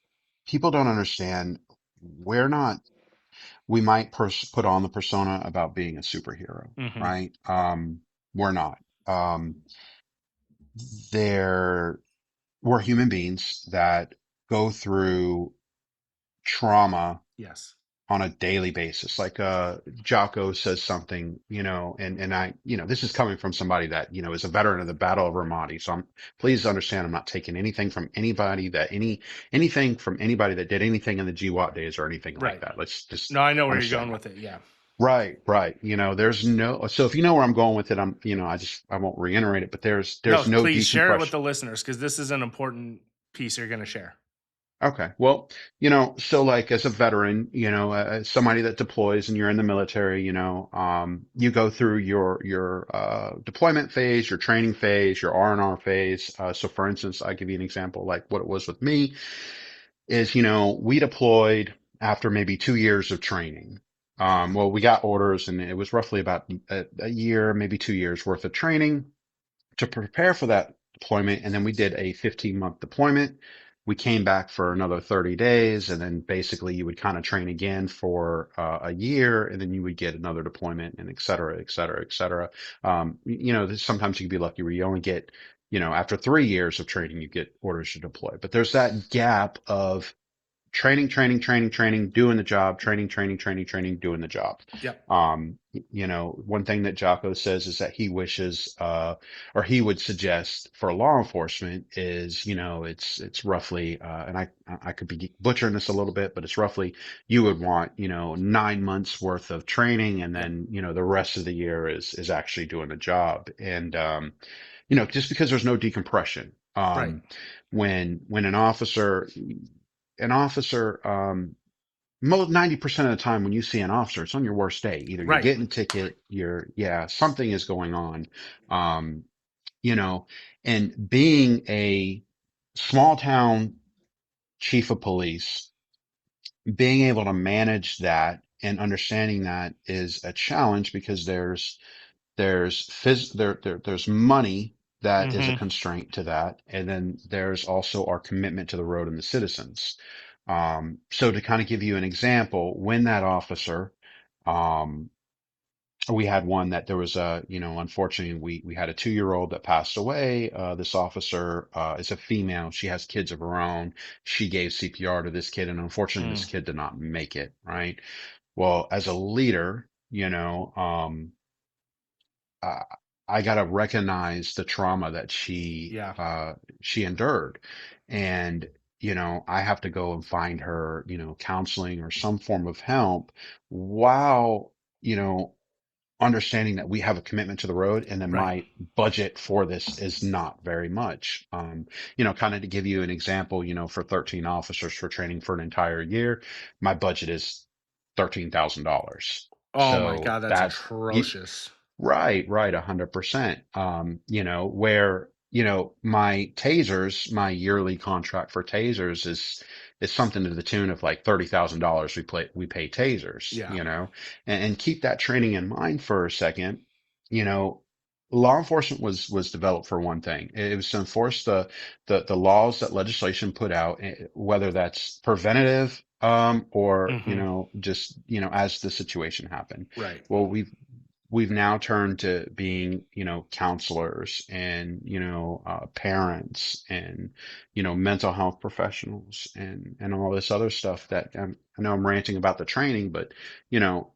people don't understand. We're not. We might put on the persona about being a superhero, Hmm. right? We're not. Um, there, we're human beings that go through trauma Yes. on a daily basis. Like, Jocko says something, and this is coming from somebody that, is a veteran of the Battle of Ramadi. So please understand, I'm not taking anything from anybody anything from anybody that did anything in the GWAT days or anything like Right. that. Let's just No, I know where you're understand going that. with it. Yeah. Right, right. So if you know where I'm going with it, I won't reiterate it, but No, there's no please share it with decompression. the listeners because this is an important piece you're going to share. Okay. Well, so like as a veteran, as somebody that deploys and you're in the military, you go through your deployment phase, your training phase, your R&R phase. So for instance, I give you an example, like what it was with me is, we deployed after maybe 2 years of training. Well, we got orders and it was roughly about a year, maybe 2 years worth of training to prepare for that deployment. And then we did a 15-month deployment. We came back for another 30 days. And then basically you would kind of train again for, a year, and then you would get another deployment, and et cetera, et cetera, et cetera. Sometimes you could be lucky where you only get, after 3 years of training, you get orders to deploy. But there's that gap of training, training, training, training, doing the job, training, training, training, training, doing the job. Yep. One thing that Jocko says is that he wishes, or he would suggest for law enforcement is, it's roughly, and I could be butchering this a little bit, but it's roughly, you would want, 9 months worth of training. And Yep. then, the rest of the year is actually doing the job. And, just because there's no decompression, Right. when an officer, most 90% of the time when you see an officer, it's on your worst day. Either you're Right. getting a ticket, yeah, something is going on. Um, you know, and being a small town chief of police, being able to manage that and understanding that is a challenge because there's money that is a Hmm. constraint to that. And then there's also our commitment to the road and the citizens. So to kind of give you an example, when that officer, um, we had one that there was unfortunately we had a 2-year-old that passed away. This officer, is a female. She has kids of her own. She gave CPR to this kid, and unfortunately this Mm, kid did not make it. Right. Well, as a leader, uh, I got to recognize the trauma that yeah. she endured. And, I have to go and find her, counseling or some form of help while, you know, understanding that we have a commitment to the road, and then Right. my budget for this is not very much. Kind of to give you an example, for 13 officers for training for an entire year, my budget is $13,000. Oh my So god, that's that's, atrocious. right, right, 100%. Where, my tasers, my yearly contract for tasers is something to the tune of like $30,000 we pay tasers, Yeah. and keep that training in mind for a second. You know, law enforcement was developed for one thing. It was to enforce the laws that legislation put out, whether that's preventative or Hmm. just as the situation happened. Right. Well, we've now turned to being counselors and parents and mental health professionals and all this other stuff that I know I'm ranting about the training, but you know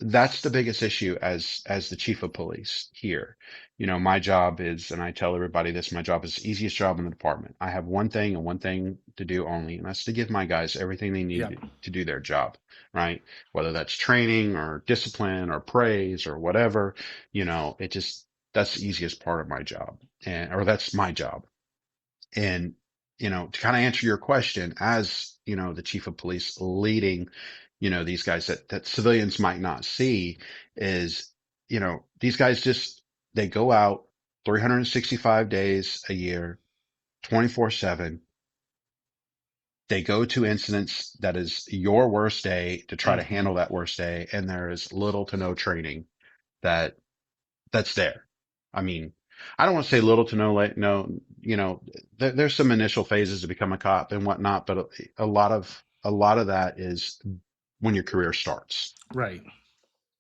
that's the biggest issue as the chief of police here. My job is, and I tell everybody this, my job is the easiest job in the department. I have one thing and one thing to do only, and that's to give my guys everything they need Yep. to do their job, right? Whether that's training or discipline or praise or whatever, it just that's the easiest part of my job. And or that's my job. And, to kind of answer your question, as, the chief of police leading, these guys that civilians might not see is, these guys just, they go out 365 days a year, 24/7. They go to incidents that is your worst day to try to Hmm. handle that worst day. And there is little to no training that that's there. I mean, I don't want to say little to no, like, no, there's some initial phases to become a cop and whatnot, but a lot of that is when your career starts. Right.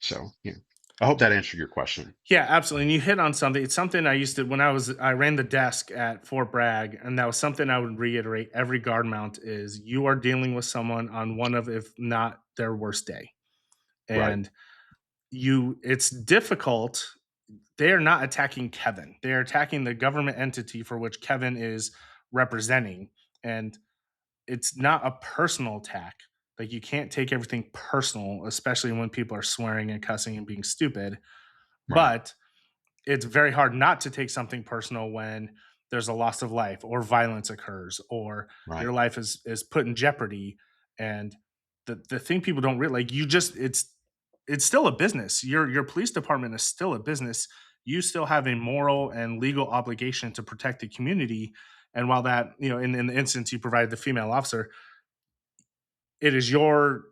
So, yeah, I hope that answered your question. Yeah, absolutely. And you hit on something. It's something I used to when I ran the desk at Fort Bragg, and that was something I would reiterate every guard mount is you are dealing with someone on one of, if not their worst day. Right, And it's difficult. They are not attacking Kevin. They are attacking the government entity for which Kevin is representing. And it's not a personal attack. Like you can't take everything personal, especially when people are swearing and cussing and being stupid. right, But it's very hard not to take something personal when there's a loss of life or violence occurs or your right, life is put in jeopardy. And the thing people don't realize, like you just it's still a business. Your police department is still a business. You still have a moral and legal obligation to protect the community. And while that, in the instance you provided the female officer, it is your,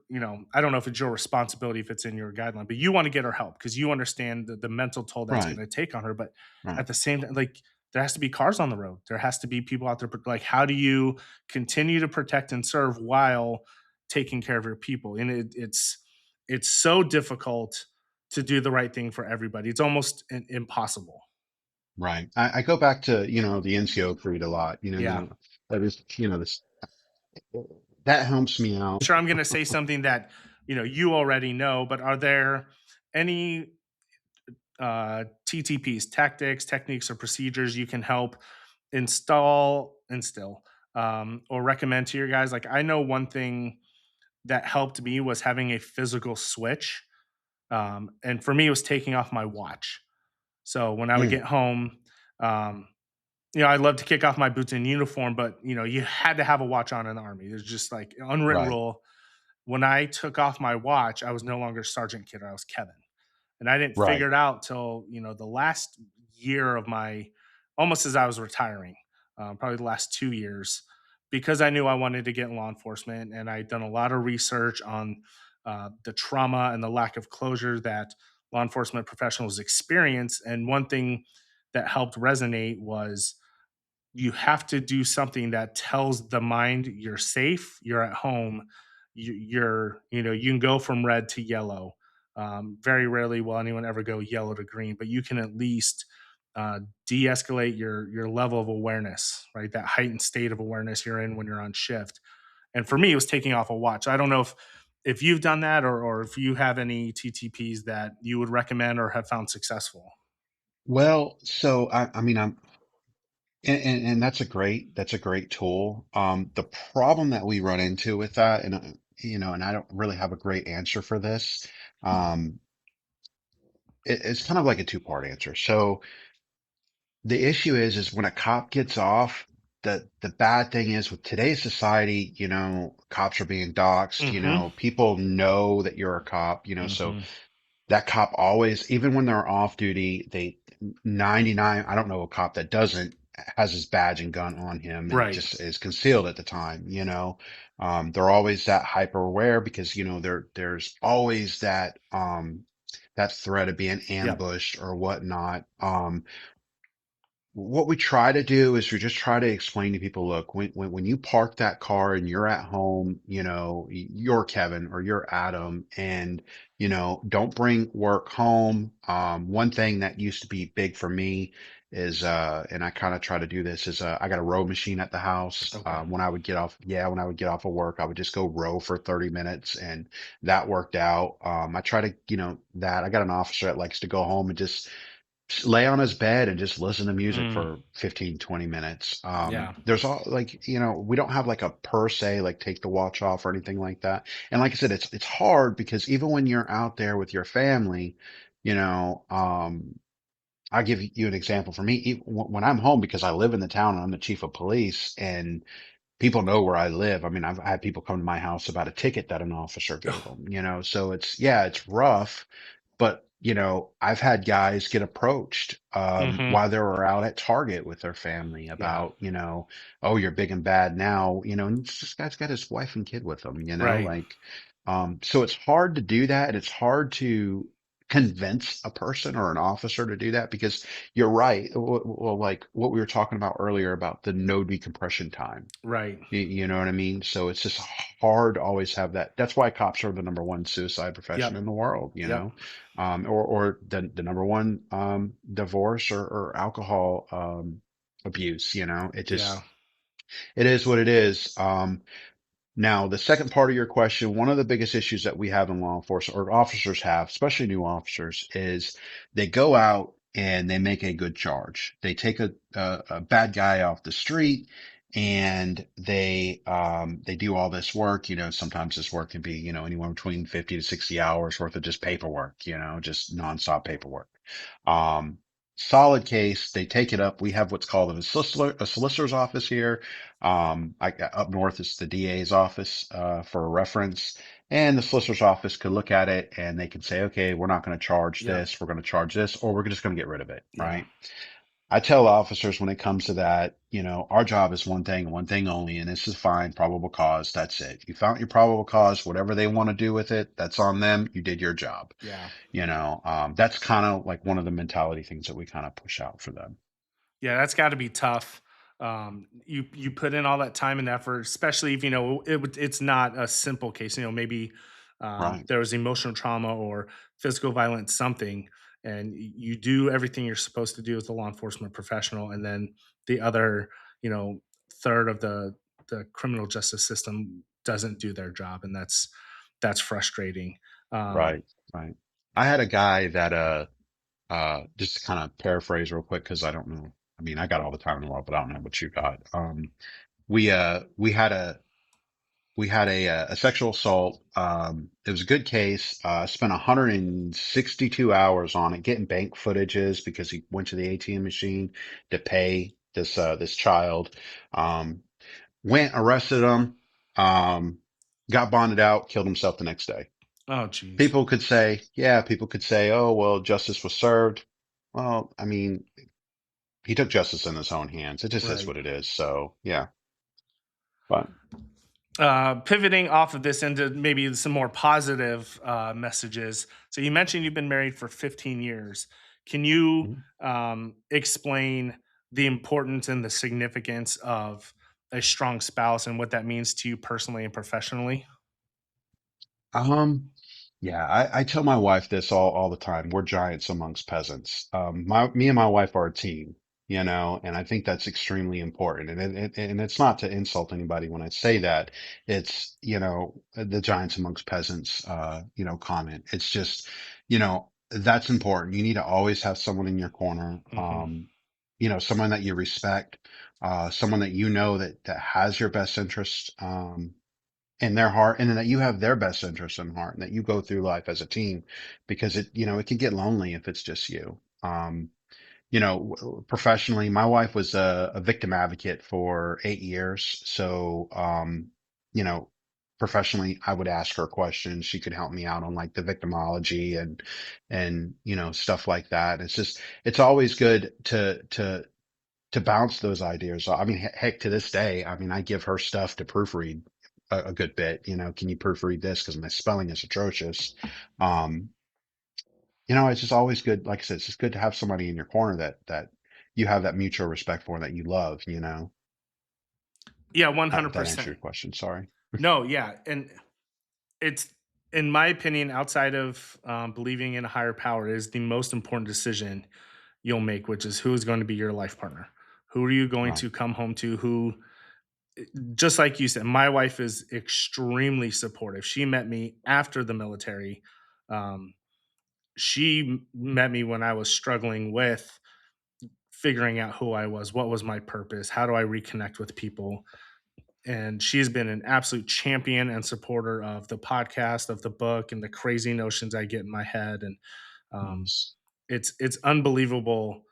I don't know if it's your responsibility if it's in your guideline, but you want to get her help because you understand the mental toll that's going right, to take on her. But right, at the same time, like there has to be cars on the road. There has to be people out there. Like, how do you continue to protect and serve while taking care of your people? And it's so difficult to do the right thing for everybody. It's almost impossible. right. I go back to, the NCO creed a lot, Yeah. that is, this, that helps me out. Sure, I'm going to say something that you already know, but are there any TTPs, tactics, techniques, or procedures you can help instill, or recommend to your guys? Like, I know one thing that helped me was having a physical switch. And for me, it was taking off my watch. So when I would Mm, get home, um, I love to kick off my boots in uniform, but you had to have a watch on in the army. There's just like an unwritten right, rule. When I took off my watch, I was no longer Sergeant Kidder. I was Kevin. And I didn't figure right, it out till the last year of my, almost as I was retiring, probably the last 2 years, because I knew I wanted to get in law enforcement, and I'd done a lot of research on the trauma and the lack of closure that law enforcement professionals experience. And one thing that helped resonate was you have to do something that tells the mind you're safe, you're at home, you can go from red to yellow. Very rarely will anyone ever go yellow to green, but you can at least uh, de-escalate your level of awareness, right? That heightened state of awareness you're in when you're on shift. And for me, it was taking off a watch. I don't know if you've done that, or if you have any TTPs that you would recommend or have found successful. well, so I mean, and that's a great tool. The problem that we run into with that, and and I don't really have a great answer for this. Um, it's kind of like a two-part answer. So the issue is when a cop gets off, the bad thing is with today's society, cops are being doxxed. Hmm. People know that you're a cop. So Hmm. that cop always, even when they're off duty, 99, I don't know a cop that doesn't has his badge and gun on him and Right. just is concealed at the time. They're always that hyper aware because, there's always that, that threat of being Yep. ambushed or whatnot. What we try to do is we just try to explain to people, look, when you park that car and you're at home, you're Kevin or you're Adam, and, don't bring work home. One thing that used to be big for me is, and I kind of try to do this is, I got a row machine at the house. Okay. When I would get off of work, I would just go row for 30 minutes and that worked out. I try to, I got an officer that likes to go home and just lay on his bed and just listen to music Mm, for 15, 20 minutes. yeah. There's all like, we don't have like a per se, like take the watch off or anything like that. And like I said, it's hard because even when you're out there with your family, you know, um, I'll give you an example for me. When I'm home, because I live in the town and I'm the chief of police and people know where I live. I mean, I've had people come to my house about a ticket that an officer gave Oh, them, so it's rough, but I've had guys get approached hmm. while they were out at Target with their family Yeah. about, oh, you're big and bad now, and this guy's got his wife and kid with him, Right. like, so it's hard to do that, and it's hard to convince a person or an officer to do that because you're right. Well, like what we were talking about earlier about the no decompression time. Right. You know what I mean? So it's just hard to always have that. That's why cops are the number one suicide profession Yep. in the world, Yep. or the number one divorce or alcohol abuse. Yeah. It is what it is. Now, the second part of your question, one of the biggest issues that we have in law enforcement or officers have, especially new officers, is they go out and they make a good charge. They take a bad guy off the street and they do all this work. Sometimes this work can be, anywhere between 50 to 60 hours worth of just paperwork, just nonstop paperwork. Um, Solid case. They take it up. We have what's called a solicitor's office here. Up north is the DA's office, for a reference, and the solicitor's office could look at it and they can say, okay, we're not going to charge Yep. this. We're going to charge this, or we're just going to get rid of it. Yeah. Right. I tell officers when it comes to that, our job is one thing only, and this is fine, probable cause. That's it. You found your probable cause, whatever they want to do with it, that's on them. You did your job. Yeah. That's kind of like one of the mentality things that we kind of push out for them. Yeah, that's got to be tough. You put in all that time and effort, especially if it's not a simple case. Maybe Right. there was emotional trauma or physical violence, something, and you do everything you're supposed to do as a law enforcement professional, and then the other, you know, third of the criminal justice system doesn't do their job, and that's frustrating. Um, Right. Right. I had a guy that, just to kind of paraphrase real quick, because I don't know. I mean, I got all the time in the world, but I don't know what you got. We, uh, we had a, we had a sexual assault. It was a good case. Spent 162 hours on it, getting bank footages because he went to the ATM machine to pay this child. Um, Went, arrested him, um, got bonded out, killed himself the next day. oh, geez, People could say, oh, well, justice was served. Well, I mean, he took justice in his own hands. It just is right. what it is. So, yeah. But Pivoting off of this into maybe some more positive messages. So you mentioned you've been married for 15 years. Can you mm, explain the importance and the significance of a strong spouse and what that means to you personally and professionally? um, yeah, I tell my wife this all the time. We're giants amongst peasants. Me and my wife are a team, and I think that's extremely important. And it's not to insult anybody when I say that. It's, the giants amongst peasants, comment. It's just, that's important. You need to always have someone in your corner, Hmm. someone that you respect, someone that that has your best interest, in their heart, and then that you have their best interest in heart, and that you go through life as a team, because it can get lonely if it's just you. Professionally, my wife was a victim advocate for 8 years. So, you know, professionally, I would ask her questions. She could help me out on like the victimology and, stuff like that. It's always good to bounce those ideas. I mean, heck, to this day, I mean, I give her stuff to proofread a good bit. Can you proofread this? Because my spelling is atrocious. Um, it's just always good. Like I said, it's just good to have somebody in your corner that you have that mutual respect for and that you love. Yeah, If that answered 100%. your question. Sorry. No, yeah, and it's in my opinion, outside of, believing in a higher power, is the most important decision you'll make, which is who is going to be your life partner. Who are you going Right. to come home to? Who, just like you said, my wife is extremely supportive. She met me after the military. Um, met me when I was struggling with figuring out who I was, what was my purpose, how do I reconnect with people. And she's been an absolute champion and supporter of the podcast, of the book, and the crazy notions I get in my head. And um, Nice. it's unbelievable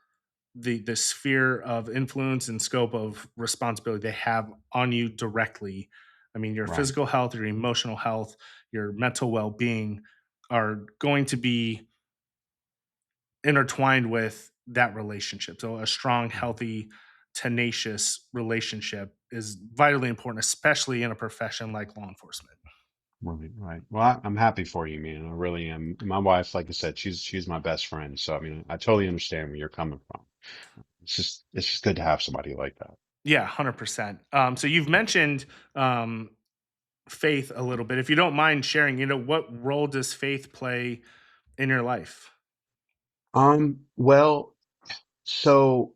the sphere of influence and scope of responsibility they have on you directly. I mean, your Right. physical health, your emotional health, your mental well-being are going to be intertwined with that relationship. So a strong, Right. healthy, tenacious relationship is vitally important, especially in a profession like law enforcement. Right. Right. Well, I'm happy for you, man. I really am. My wife, like I said, she's my best friend. So I mean, I totally understand where you're coming from. It's just good to have somebody like that. Yeah, 100%. So you've mentioned faith a little bit. If you don't mind sharing, what role does faith play in your life? Well, so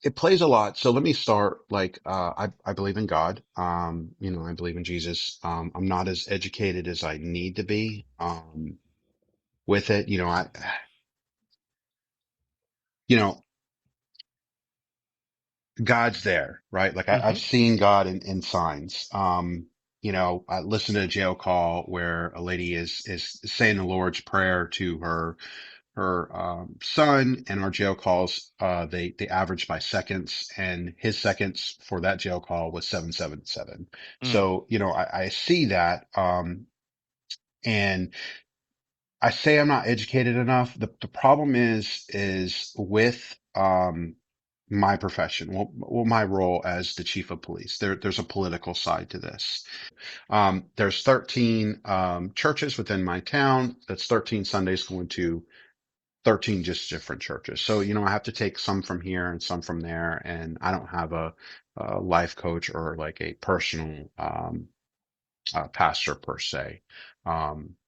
it plays a lot. So let me start like, I believe in God. I believe in Jesus. I'm not as educated as I need to be, with it. You know, God's there, right? Like I've Hmm. seen God in signs. I listened to a jail call where a lady is saying the Lord's Prayer to her son, and our jail calls, they average by seconds, and his seconds for that jail call was 777. Mm, So, I see that, and I say I'm not educated enough. The problem is with, my profession. Well, my role as the chief of police. There's a political side to this. There's 13, churches within my town. That's 13 Sundays going to 13 just different churches. So, I have to take some from here and some from there. And I don't have a life coach or like a personal, pastor per se.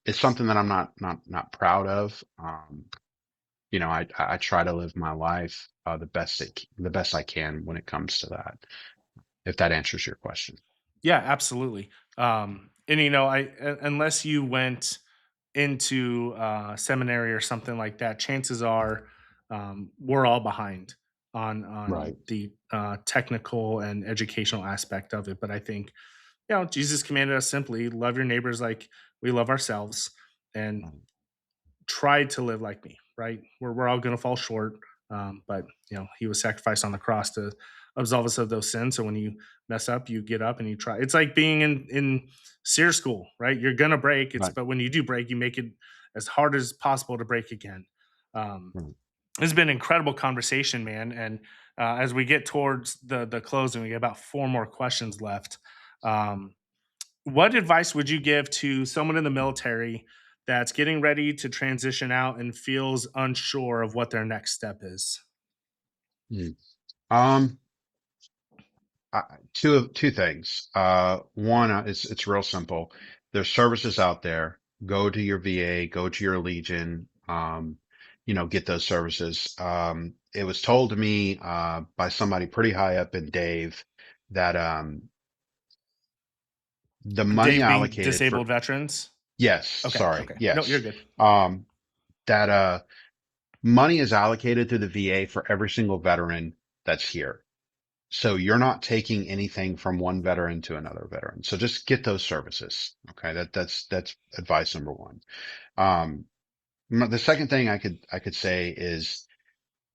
It's something that I'm not proud of. I try to live my life, the best I can when it comes to that, if that answers your question. yeah, absolutely. And unless you went into seminary or something like that, chances are we're all behind on Right. the technical and educational aspect of it. But I think Jesus commanded us simply love your neighbors like we love ourselves, and Right. tried to live like me, right? We're all going to fall short. But, he was sacrificed on the cross to absolve us of those sins. So when you mess up, you get up and you try. It's like being in SEER school, right? You're going to break. Right. But when you do break, you make it as hard as possible to break again. Um, Right. it's been an incredible conversation, man. And as we get towards the closing, we got about four more questions left. Um, what advice would you give to someone in the military that's getting ready to transition out and feels unsure of what their next step is? Mm. Um, two things. One, it's real simple. There's services out there. Go to your VA, go to your Legion, get those services. It was told to me, by somebody pretty high up in Dave that, the money Dave being allocated disabled for, veterans? yes, Okay, sorry, okay. No, you're yes. good. Um, that, money is allocated through the VA for every single veteran that's here. So you're not taking anything from one veteran to another veteran. So just get those services. Okay. That's advice number one. Um, the second thing I could say is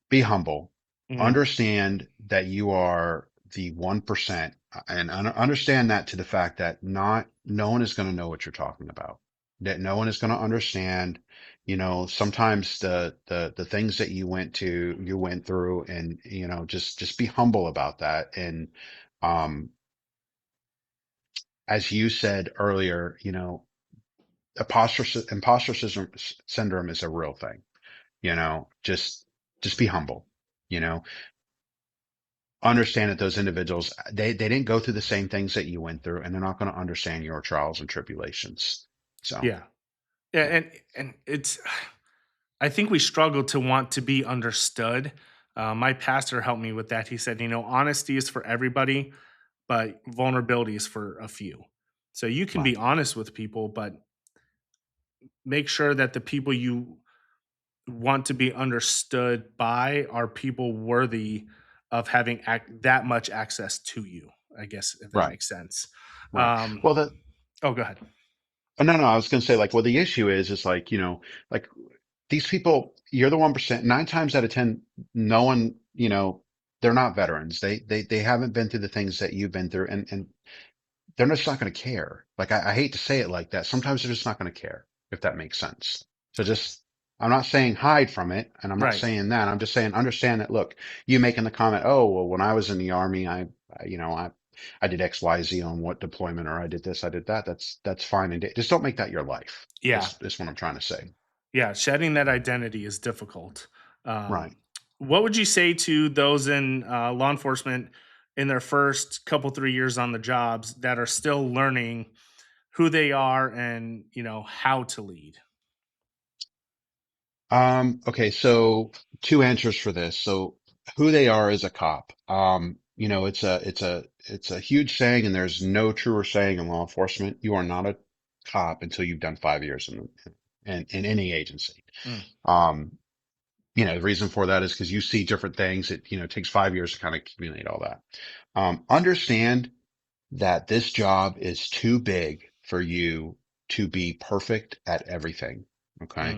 be humble. Mhm. Understand that you are the 1%, and understand that to the fact that not no one is going to know what you're talking about. That no one is going to understand. Sometimes the things that you went through, and just be humble about that. And um as you said earlier, syndrome is a real thing. Just be humble. You know, understand that those individuals, they didn't go through the same things that you went through, and they're not going to understand your trials and tribulations. So, Yeah. Yeah, yeah, and it's I think we struggle to want to be understood. My pastor helped me with that. He said, honesty is for everybody, but vulnerability is for a few. So you can right, be honest with people, but make sure that the people you want to be understood by are people worthy of having that much access to you. I guess if that right, makes sense. right. Um, Well, oh, go ahead. no, no, I was going to say, like, well, the issue is like, like these people, you're the 1%. 9 times out of 10, no one, they're not veterans. They haven't been through the things that you've been through, and they're just not going to care. Like, I hate to say it like that. Sometimes they're just not going to care, if that makes sense. So I'm not saying hide from it, and I'm not Right. saying that. I'm just saying understand that. Look, you making the comment, oh, well, when I was in the army, I did X, Y, Z on what deployment, or I did this, I did that. That's fine, and just don't make that your life. Yeah. Is what I'm trying to say. Yeah. Shedding that identity is difficult. Um, Right. what would you say to those in law enforcement in their first couple, 3 years on the jobs that are still learning who they are and, how to lead? Okay, so two answers for this. So who they are as a cop. It's a huge saying, and there's no truer saying in law enforcement. You are not a cop until you've done 5 years in any agency. Mm, Um, the reason for that is because you see different things. It takes 5 years to kind of accumulate all that. Understand that this job is too big for you to be perfect at everything. Okay,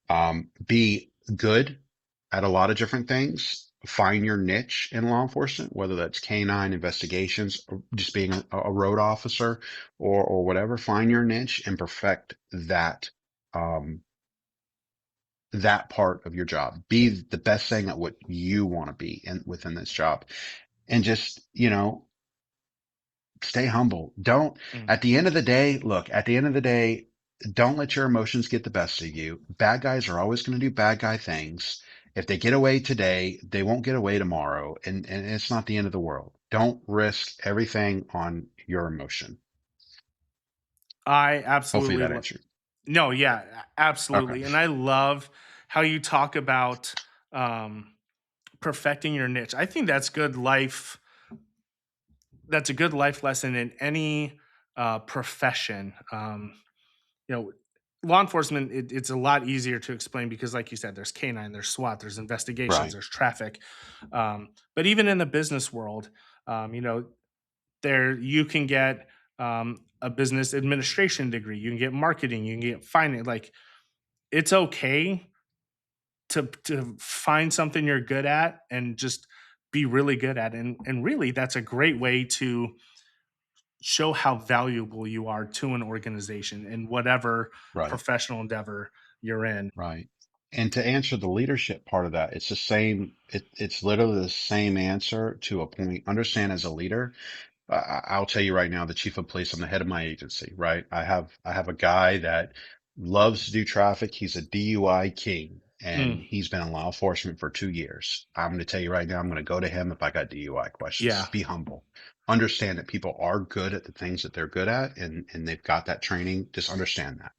mm. be good at a lot of different things. Find your niche in law enforcement, whether that's canine investigations or just being a road officer or whatever. Find your niche and perfect um, that part of your job. Be the best thing at what you want to be within this job, and just stay humble. Mm. At the end of the day, look, at the end of the day, don't let your emotions get the best of you. Bad guys are always going to do bad guy things. If they get away today, they won't get away tomorrow. And it's not the end of the world. Don't risk everything on your emotion. I Hopefully absolutely that answered. no, yeah, Okay. absolutely. And I love how you talk about um, perfecting your niche. I think that's a good life lesson in any profession. You know, law enforcement, it's a lot easier to explain because, like you said, there's canine, there's SWAT, there's investigations, Right. there's traffic. But even in the business world, there you can get a business administration degree, you can get marketing, you can get finance. Like it's okay to find something you're good at and just be really good at it. And really that's a great way to show how valuable you are to an organization in whatever Right. professional endeavor you're in. Right. And to answer the leadership part of that, it's the same. It's literally the same answer to a point. Understand as a leader, I'll tell you right now, the chief of police, I'm the head of my agency, right? I have a guy that loves to do traffic. He's a DUI king and Mm, he's been in law enforcement for 2 years. I'm going to tell you right now, I'm going to go to him if I got DUI questions. yeah. Be humble. Understand that people are good at the things that they're good at and they've got that training. Just understand that.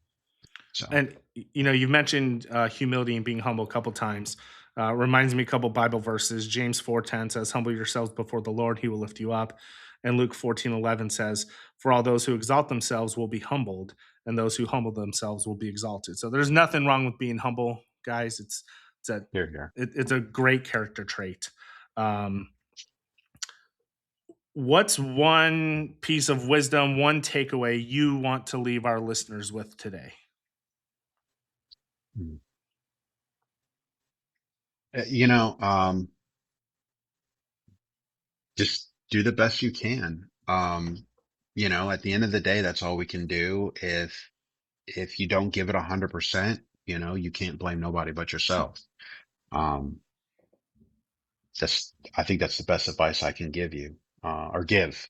So And you've mentioned humility and being humble a couple times. Reminds me a couple Bible verses. James 4:10 says, "Humble yourselves before the Lord; He will lift you up." And Luke 14:11 says, "For all those who exalt themselves will be humbled, and those who humble themselves will be exalted." So there's nothing wrong with being humble, guys. It's a here, here. it's a great character trait. Um, what's one piece of wisdom, one takeaway you want to leave our listeners with today? Hmm. Uh, You know, um, just do the best you can. At the end of the day, that's all we can do. If you don't give it 100%, you can't blame nobody but yourself. Um, I think that's the best advice I can give you, or give.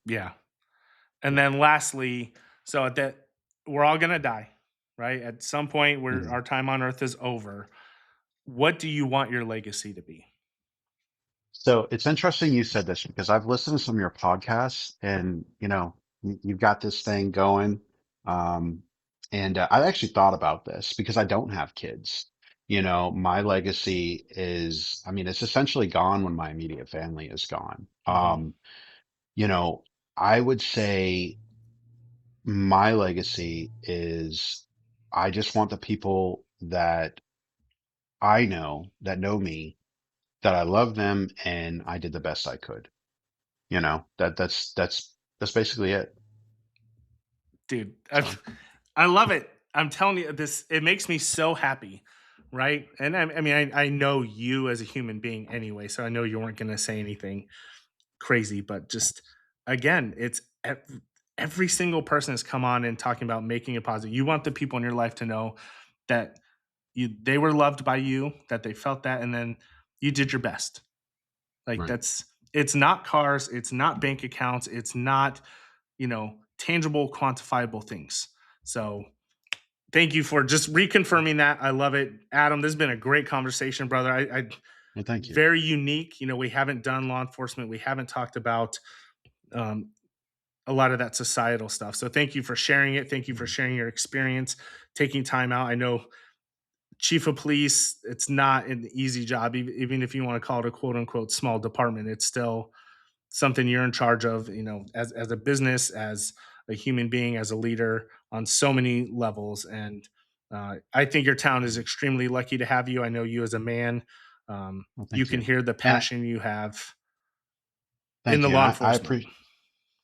Yeah. And Yeah. then lastly, so at that we're all gonna die, right? At some point, where Mhm. our time on Earth is over. What do you want your legacy to be? So it's interesting you said this because I've listened to some of your podcasts and, you've got this thing going. Um, and I've actually thought about this because I don't have kids. My legacy is, I mean, it's essentially gone when my immediate family is gone. Mhm. You know, I would say my legacy is I just want the people that I know that know me, that I love them and I did the best I could. That's basically it. Dude, So I love it. I'm telling you, this it makes me so happy, right? And I mean, I know you as a human being anyway, so I know you weren't going to say anything crazy, but just again, it's every single person has come on and talking about making it positive. You want the people in your life to know that they were loved by you, that they felt that, and then you did your best. Like right. it's not cars, it's not bank accounts, it's not, tangible, quantifiable things. So thank you for just reconfirming that. I love it. Adam, this has been a great conversation, brother. I Well, thank you. very unique. We haven't done law enforcement. We haven't talked about um, a lot of that societal stuff. So thank you for sharing it. Thank you for Mhm. sharing your experience, taking time out. I know chief of police, it's not an easy job, even if you want to call it a quote unquote small department. It's still something you're in charge of, as a business, as a human being, as a leader on so many levels. And I think your town is Mhm. extremely lucky to have you. I know you as a man. Well, You thank can you. hear the And passion you have in thank the you. And law I enforcement. appreciate,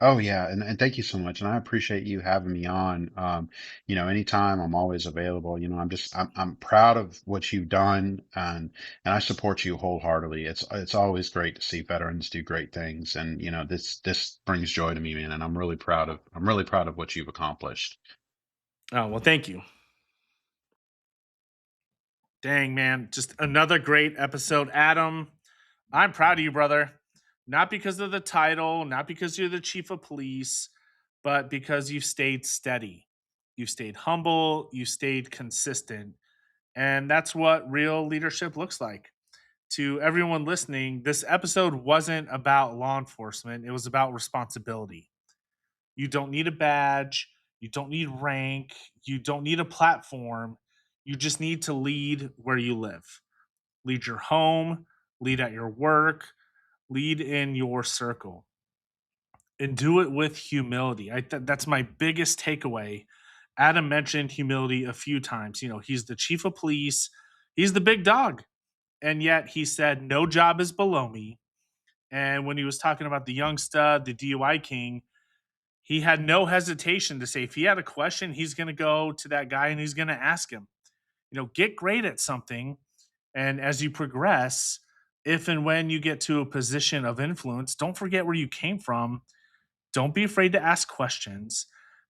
oh yeah. And thank you so much. And I appreciate you having me on. Anytime I'm always available, I'm proud of what you've done and I support you wholeheartedly. It's always great to see veterans do great things. And, this brings joy to me, man. And I'm really proud of what you've accomplished. Oh, well, thank you. Dang, man. Just another great episode. Adam, I'm proud of you, brother. Not because of the title, not because you're the chief of police, but because you've stayed steady. You've stayed humble, you stayed consistent. And that's what real leadership looks like. To everyone listening, this episode wasn't about law enforcement, it was about responsibility. You don't need a badge, you don't need rank, you don't need a platform. You just need to lead where you live. Lead your home, lead at your work, lead in your circle, and do it with humility. That's my biggest takeaway. Adam mentioned humility a few times. He's the chief of police, he's the big dog, and yet he said, "No job is below me." And when he was talking about the young stud, the DUI king, he had no hesitation to say if he had a question, he's going to go to that guy and he's going to ask him. Get great at something. And as you progress, if and when you get to a position of influence, don't forget where you came from. Don't be afraid to ask questions.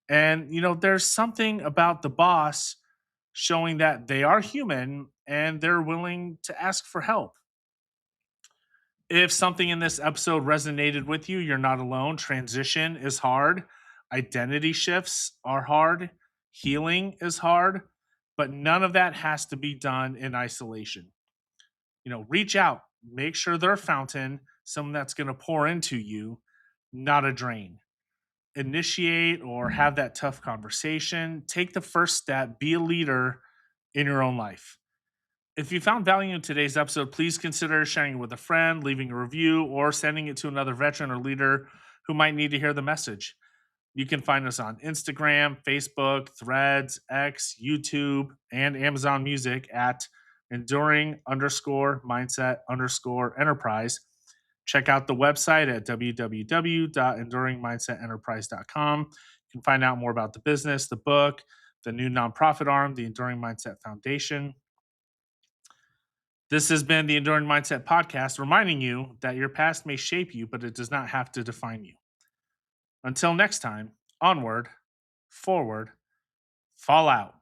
And, there's something about the boss showing that they are human and they're willing to ask for help. If something in this episode resonated with you, you're not alone. Transition is hard, identity shifts are hard, healing is hard, but none of that has to be done in isolation. Reach out, make sure they're a fountain, someone that's going to pour into you, not a drain. Initiate or have that tough conversation. Take the first step, be a leader in your own life. If you found value in today's episode, please consider sharing it with a friend, leaving a review, or sending it to another veteran or leader who might need to hear the message. You can find us on Instagram, Facebook, Threads, X, YouTube, and Amazon Music at enduring underscore mindset underscore enterprise. Check out the website at www.enduringmindsetenterprise.com. You can find out more about the business, the book, the new nonprofit arm, the Enduring Mindset Foundation. This has been the Enduring Mindset Podcast, reminding you that your past may shape you, but it does not have to define you. Until next time, onward, forward, fall out.